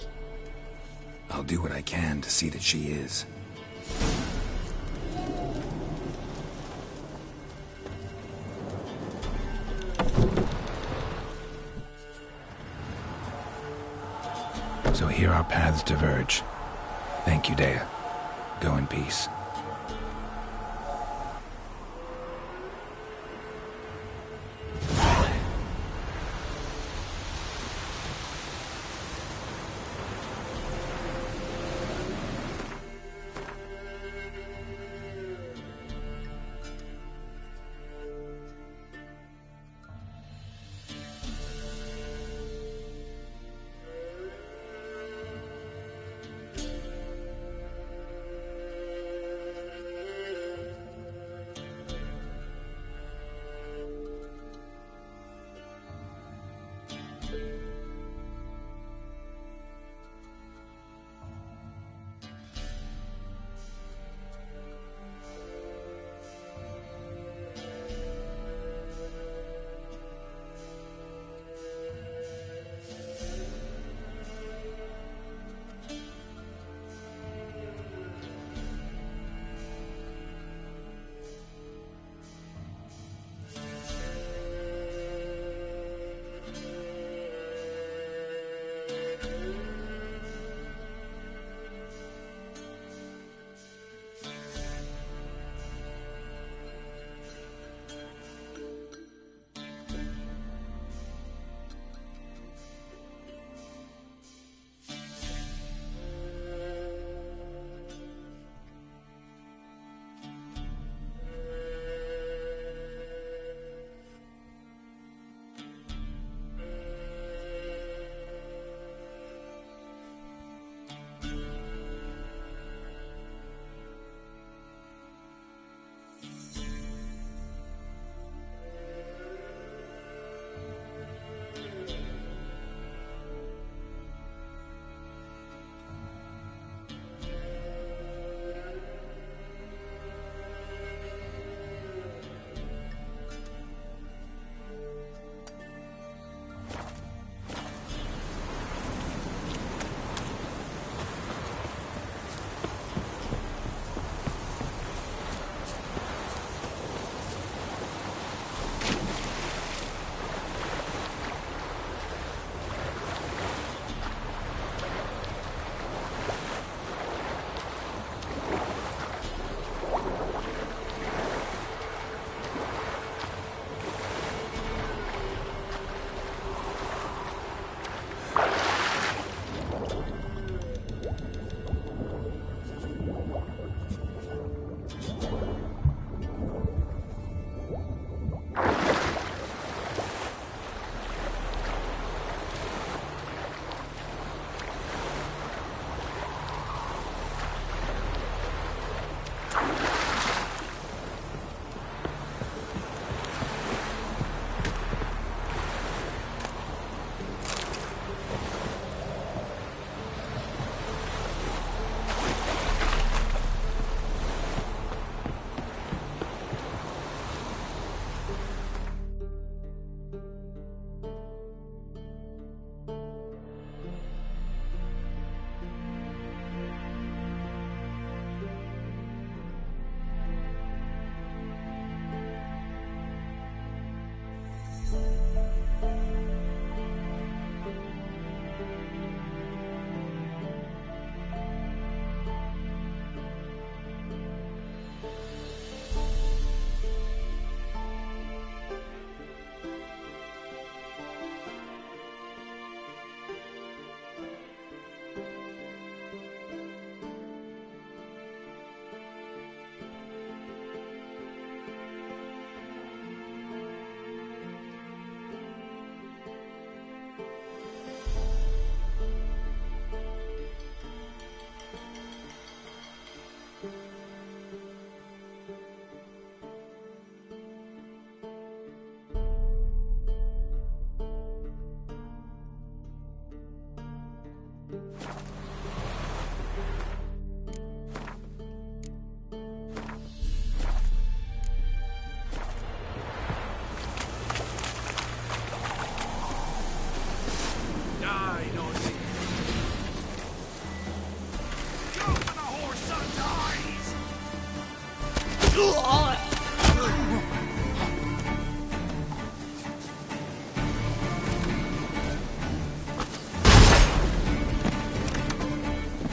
I'll do what I can to see that she is. So here our paths diverge. Thank you, Dea. Go in peace.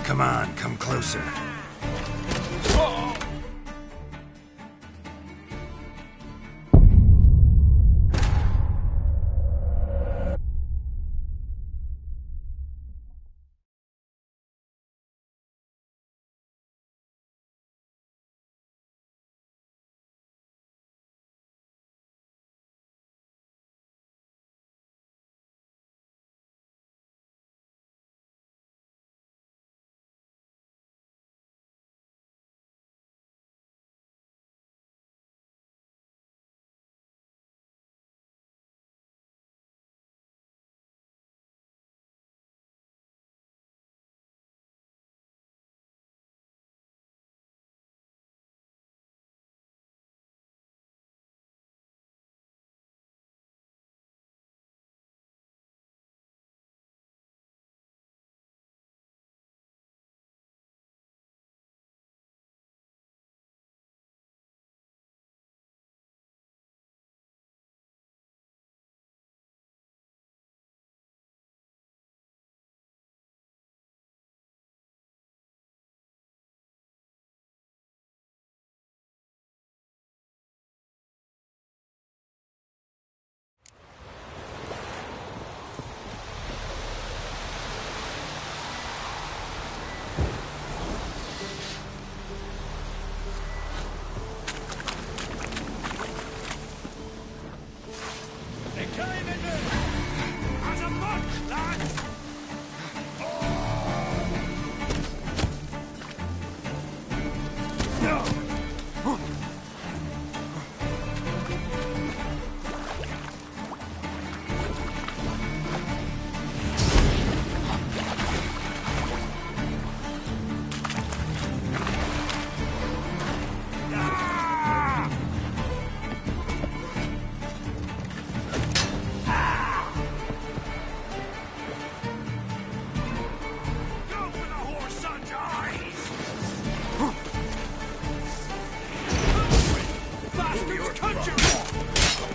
Come on, come closer.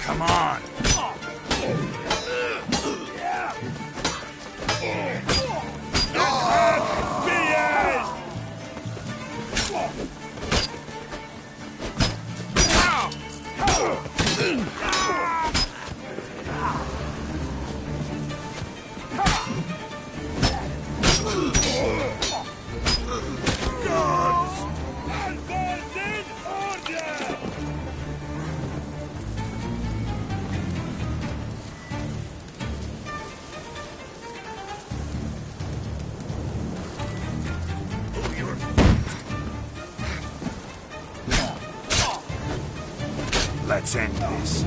Come on! Let's end this.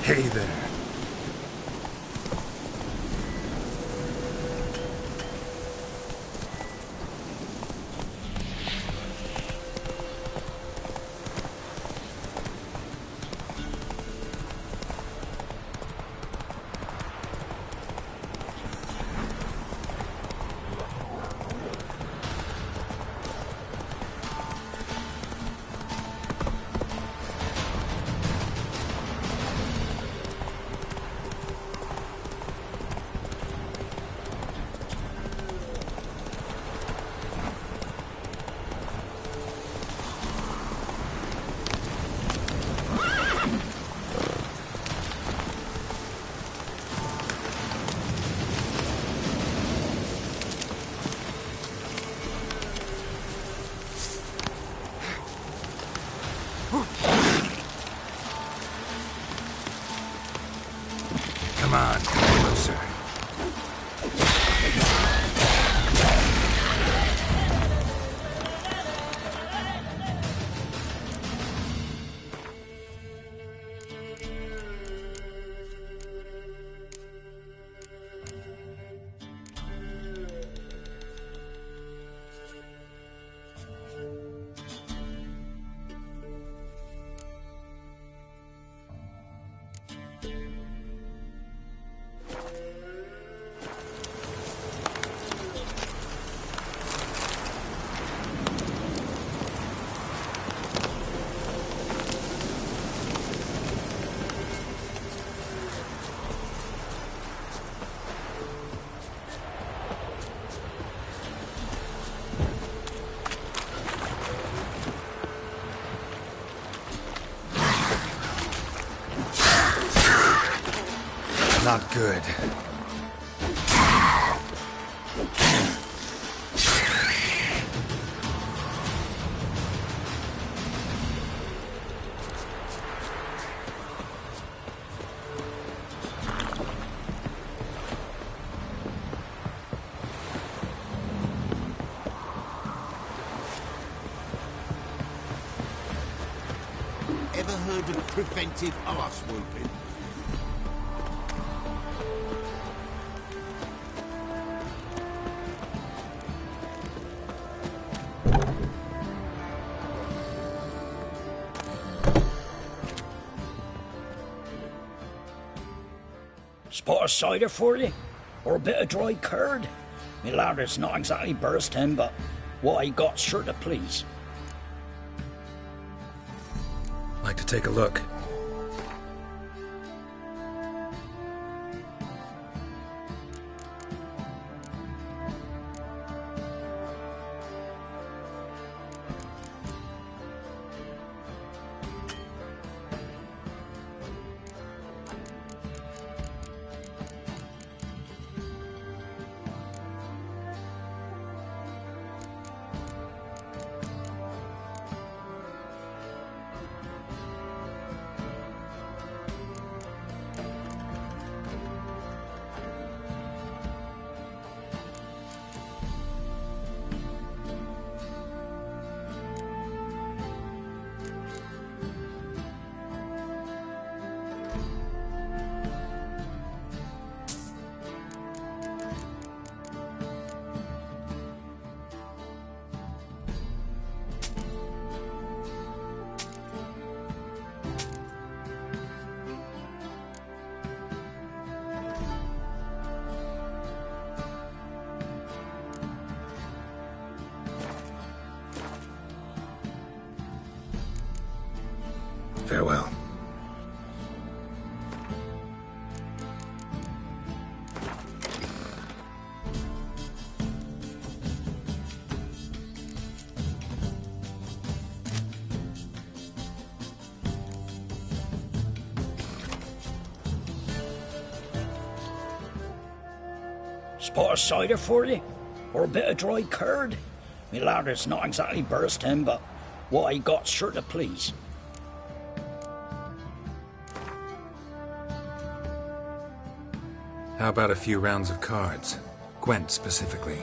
Hey there. Come on, come closer. Not good. Ever heard of preventive arse whooping? Spot of cider for you? Or a bit of dry curd? Me lad, it's not exactly bursting, but what I got's sure to please. Like to take a look. Farewell. Spot of cider for you? Or a bit of dry curd? Me lad, it's not exactly bursting, but what I got's sure to please. How about a few rounds of cards? Gwent specifically.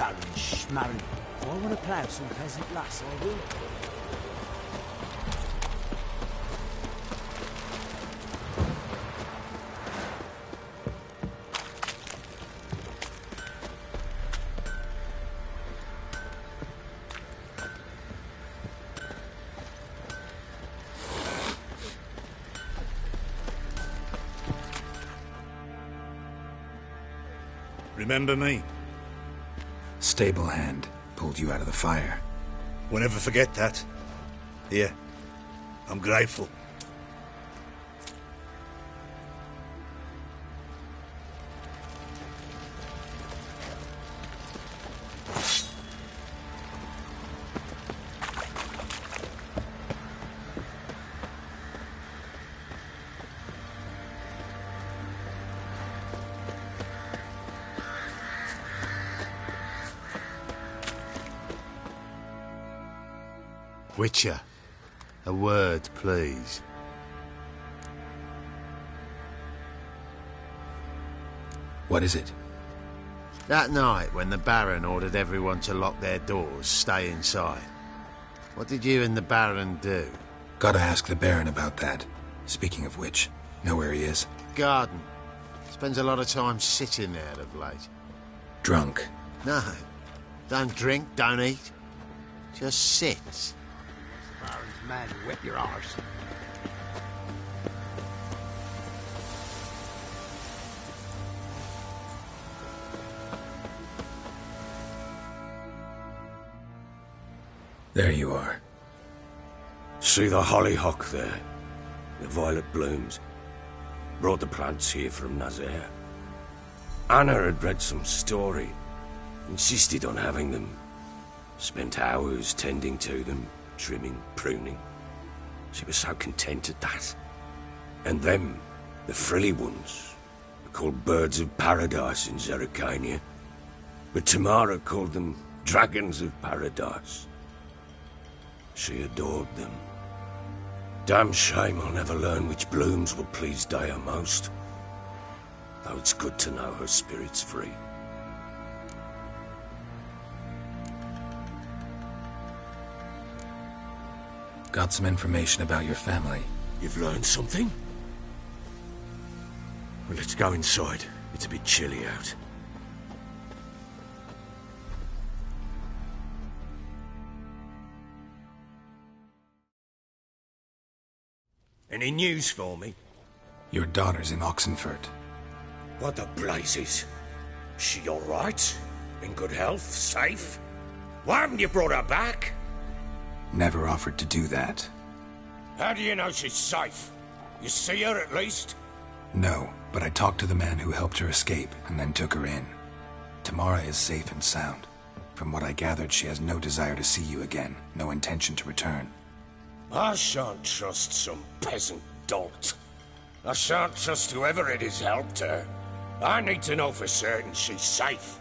Baron Schmarren. If I want to plough some peasant lass, I will. Remember me? Stable hand pulled you out of the fire. We'll never forget that. Here, I'm grateful. Witcher, a word, please. What is it? That night when the Baron ordered everyone to lock their doors, stay inside. What did you and the Baron do? Gotta ask the Baron about that. Speaking of which, know where he is? Garden. Spends a lot of time sitting there of late. Drunk. No. Don't drink, don't eat. Just sits. Baron's man, wet your arse. There you are. See the hollyhock there? The violet blooms. Brought the plants here from Nazaire. Anna had read some story. Insisted on having them. Spent hours tending to them. Trimming, pruning. She was so content at that. And them, the frilly ones, are called birds of paradise in Zerrikania. But Tamara called them dragons of paradise. She adored them. Damn shame I'll never learn which blooms will please Daya most. Though it's good to know her spirit's free. Got some information about your family. You've learned something? Well, let's go inside. It's a bit chilly out. Any news for me? Your daughter's in Oxenfurt. What the blazes? She all right? In good health? Safe? Why haven't you brought her back? Never offered to do that. How do you know she's safe? You see her at least? No, but I talked to the man who helped her escape and then took her in. Tamara is safe and sound. From what I gathered, she has no desire to see you again, no intention to return. I shan't trust some peasant dolt. I shan't trust whoever it is helped her. I need to know for certain she's safe.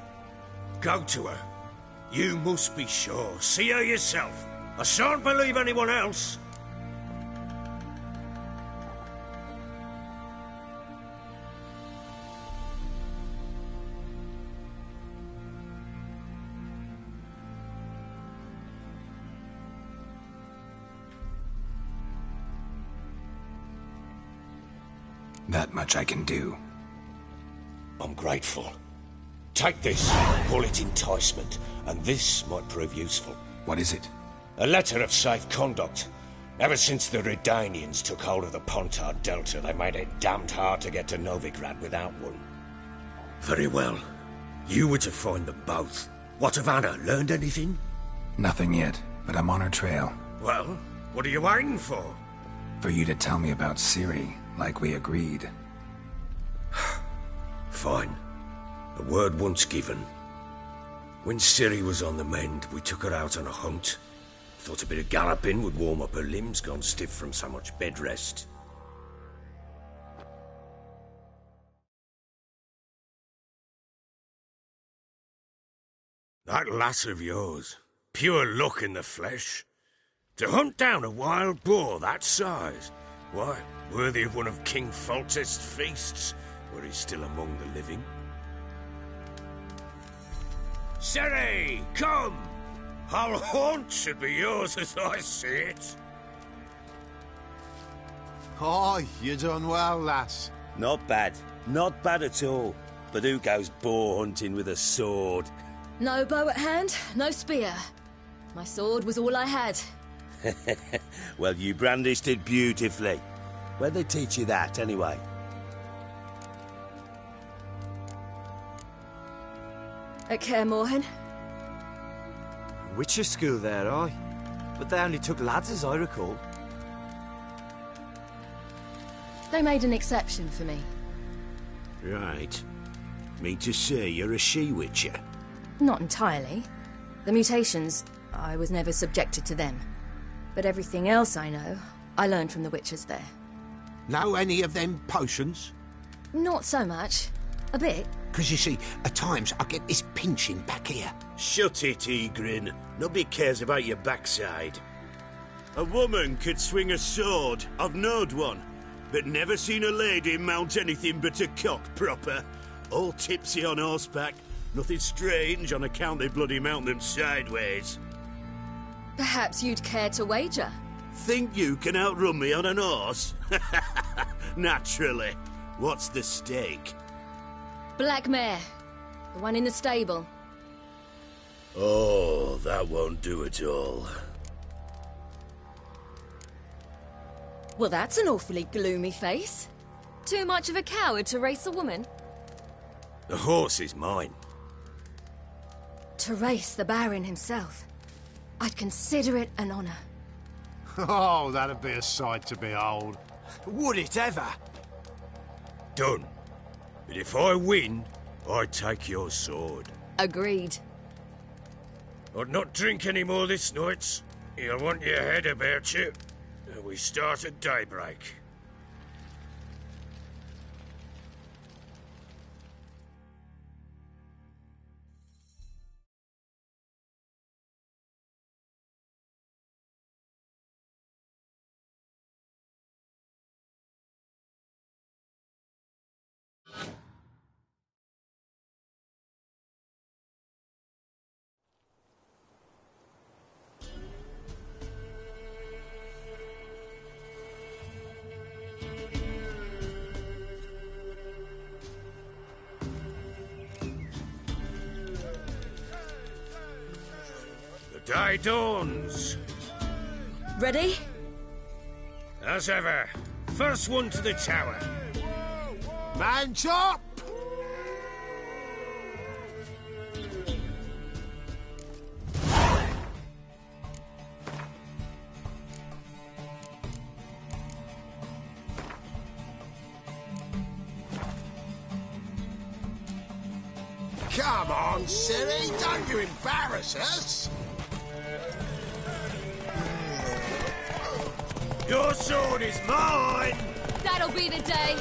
Go to her. You must be sure. See her yourself. I shan't believe anyone else. That much I can do. I'm grateful. Take this, call it enticement, and this might prove useful. What is it? A letter of safe conduct. Ever since the Redanians took hold of the Pontar Delta, they made it damned hard to get to Novigrad without one. Very well. You were to find them both. What of Anna? Learned anything? Nothing yet, but I'm on her trail. Well, what are you waiting for? For you to tell me about Ciri, like we agreed. Fine. A word once given. When Ciri was on the mend, we took her out on a hunt. Thought a bit of galloping would warm up her limbs, gone stiff from so much bed rest. That lass of yours, pure luck in the flesh. To hunt down a wild boar that size, why, worthy of one of King Foltest's feasts, were he still among the living. Sherry, come! Our haunt should be yours as I see it. Oh, you done well, lass. Not bad. Not bad at all. But who goes boar hunting with a sword? No bow at hand, no spear. My sword was all I had. Well, you brandished it beautifully. Where'd they teach you that, anyway? At Kaer Morhen. Witcher school there, aye. But they only took lads, as I recall. They made an exception for me. Right. Mean to say you're a she-witcher? Not entirely. The mutations, I was never subjected to them. But everything else I know, I learned from the witches there. Know any of them potions? Not so much. A bit. 'Cause you see, at times I get this pinching back here. Shut it, Egrin. Nobody cares about your backside. A woman could swing a sword. I've knowed one. But never seen a lady mount anything but a cock proper. All tipsy on horseback. Nothing strange on account they bloody mount them sideways. Perhaps you'd care to wager? Think you can outrun me on an horse? Naturally. What's the stake? Black mare. The one in the stable. Oh, that won't do at all. Well, that's an awfully gloomy face. Too much of a coward to race a woman? The horse is mine. To race the Baron himself. I'd consider it an honor. Oh, that'd be a sight to behold. Would it ever? Done. But if I win, I take your sword. Agreed. I'd not drink any more this night. You'll want your head about you. We start at daybreak. Day dawns. Ready? As ever. First one to the tower. Man chop! Come on, Ciri, don't you embarrass us! Your sword is mine! That'll be the day.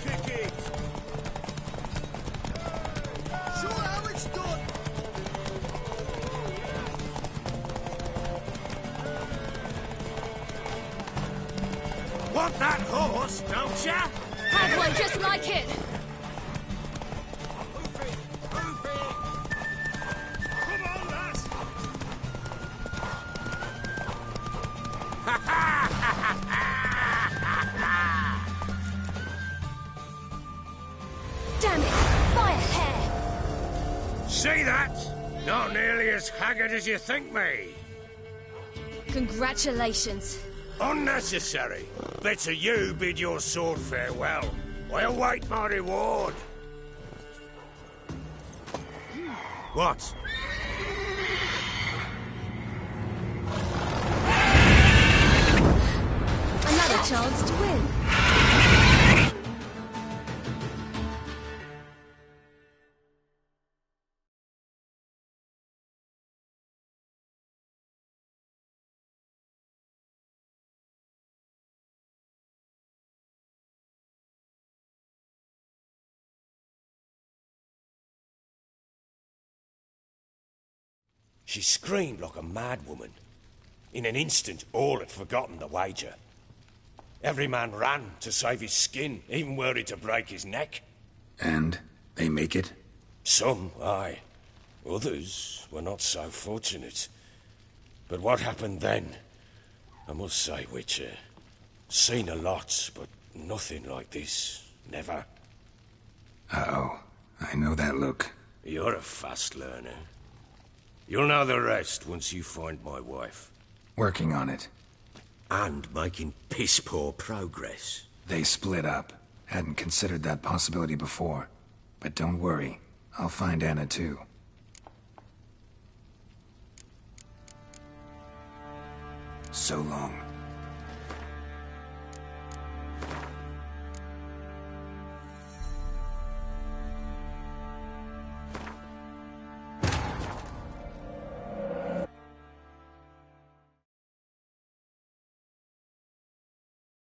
Kick it! Show how it's done! Want that horse, don't ya? Have one just like it. Come on, lass! Damn it! By a hair! See that? Not nearly as haggard as you think me. Congratulations. Unnecessary. Better you bid your sword farewell. I await my reward. What? Another chance to win. She screamed like a mad woman. In an instant, all had forgotten the wager. Every man ran to save his skin, even were it to break his neck. And? They make it? Some, aye. Others were not so fortunate. But what happened then? I must say, Witcher, seen a lot, but nothing like this. Never. Uh-oh. I know that look. You're a fast learner. You'll know the rest once you find my wife. Working on it. And making piss-poor progress. They split up. Hadn't considered that possibility before. But don't worry. I'll find Anna too. So long.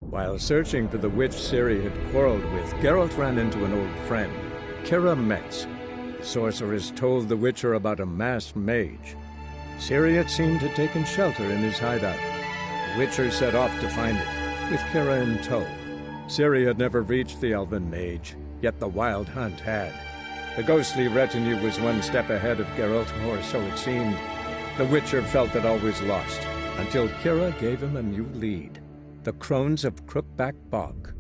While searching for the witch Ciri had quarreled with, Geralt ran into an old friend, Kira Metz. The sorceress told the Witcher about a masked mage. Ciri had seemed to have taken shelter in his hideout. The Witcher set off to find it, with Kira in tow. Ciri had never reached the elven mage, yet the Wild Hunt had. The ghostly retinue was one step ahead of Geralt, or so it seemed. The Witcher felt that all was lost, until Kira gave him a new lead. The Crones of Crookback Bog.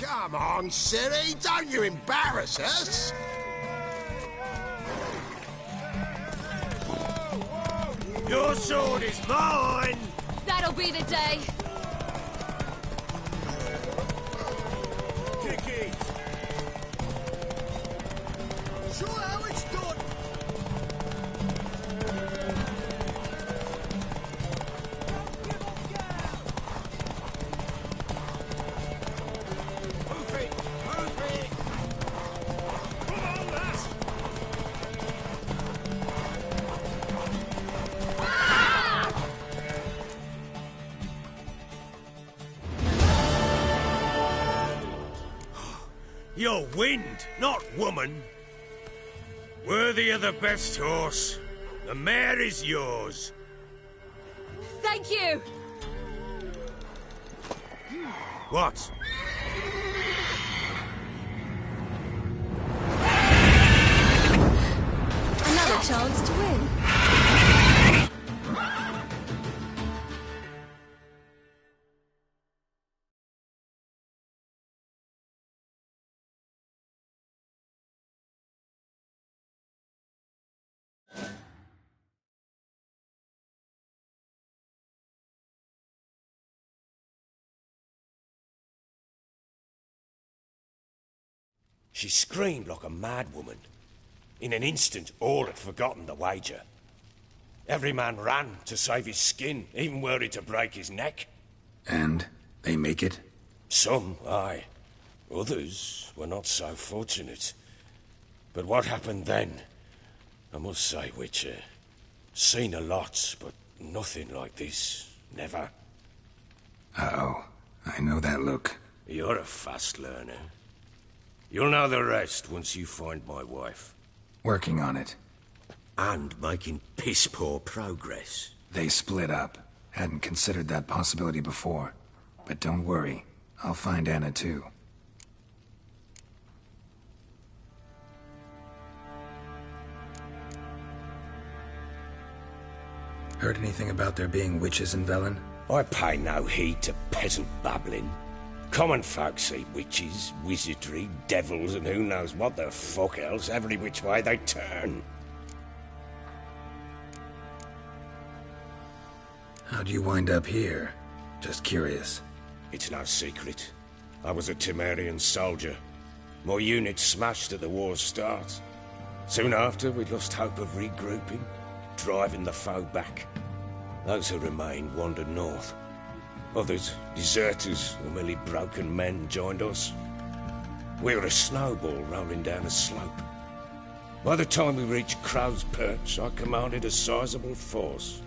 Come on, Ciri, don't you embarrass us! Your sword is mine! That'll be the day! Kick it! Show how it's done! You're wind, not woman. Worthy of the best horse. The mare is yours. Thank you! What? Another chance to win. She screamed like a mad woman. In an instant, all had forgotten the wager. Every man ran to save his skin, even were it to break his neck. And they make it? Some, aye. Others were not so fortunate. But what happened then? I must say, Witcher, seen a lot, but nothing like this. Never. Uh-oh. I know that look. You're a fast learner. You'll know the rest once you find my wife. Working on it. And making piss-poor progress. They split up. Hadn't considered that possibility before. But don't worry. I'll find Anna too. Heard anything about there being witches in Velen? I pay no heed to peasant babbling. Common folk see witches, wizardry, devils, and who knows what the fuck else every which way they turn. How'd you wind up here? Just curious. It's no secret. I was a Temerian soldier. My unit smashed at the war's start. Soon after, we lost hope of regrouping, driving the foe back. Those who remained wandered north. Others, deserters or merely broken men, joined us. We were a snowball rolling down a slope. By the time we reached Crow's Perch, I commanded a sizable force.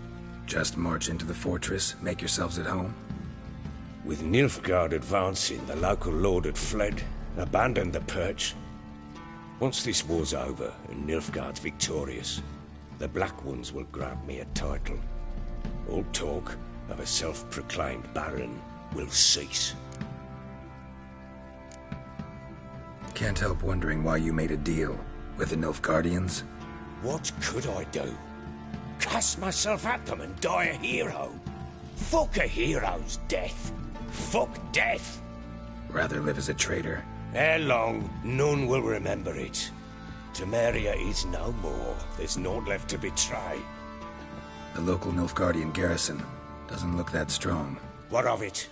Just march into the fortress, make yourselves at home? With Nilfgaard advancing, the local lord had fled, abandoned the Perch. Once this war's over and Nilfgaard's victorious, the Black Ones will grant me a title. All talk of a self-proclaimed Baron will cease. Can't help wondering why you made a deal with the Nilfgaardians. What could I do? Cast myself at them and die a hero? Fuck a hero's death. Fuck death. Rather live as a traitor. Ere long, none will remember it. Temeria is no more. There's naught left to betray. The local Nilfgaardian garrison doesn't look that strong. What of it?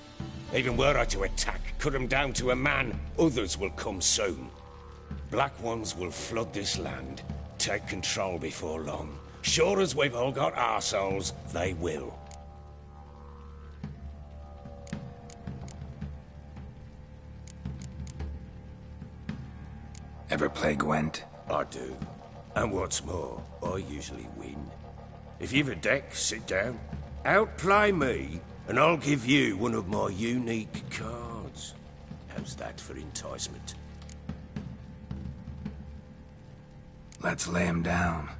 Even were I to attack, cut them down to a man, others will come soon. Black Ones will flood this land, take control before long. Sure as we've all got arseholes, they will. Ever play Gwent? I do. And what's more, I usually win. If you've a deck, sit down. Outplay me, and I'll give you one of my unique cards. How's that for enticement? Let's lay him down.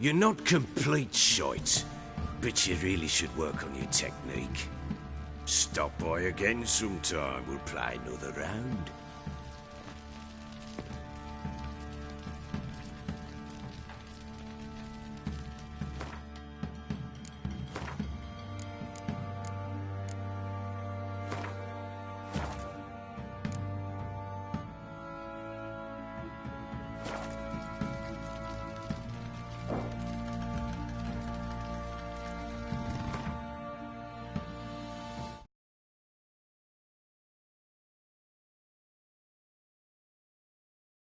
You're not complete shite, but you really should work on your technique. Stop by again sometime, we'll play another round.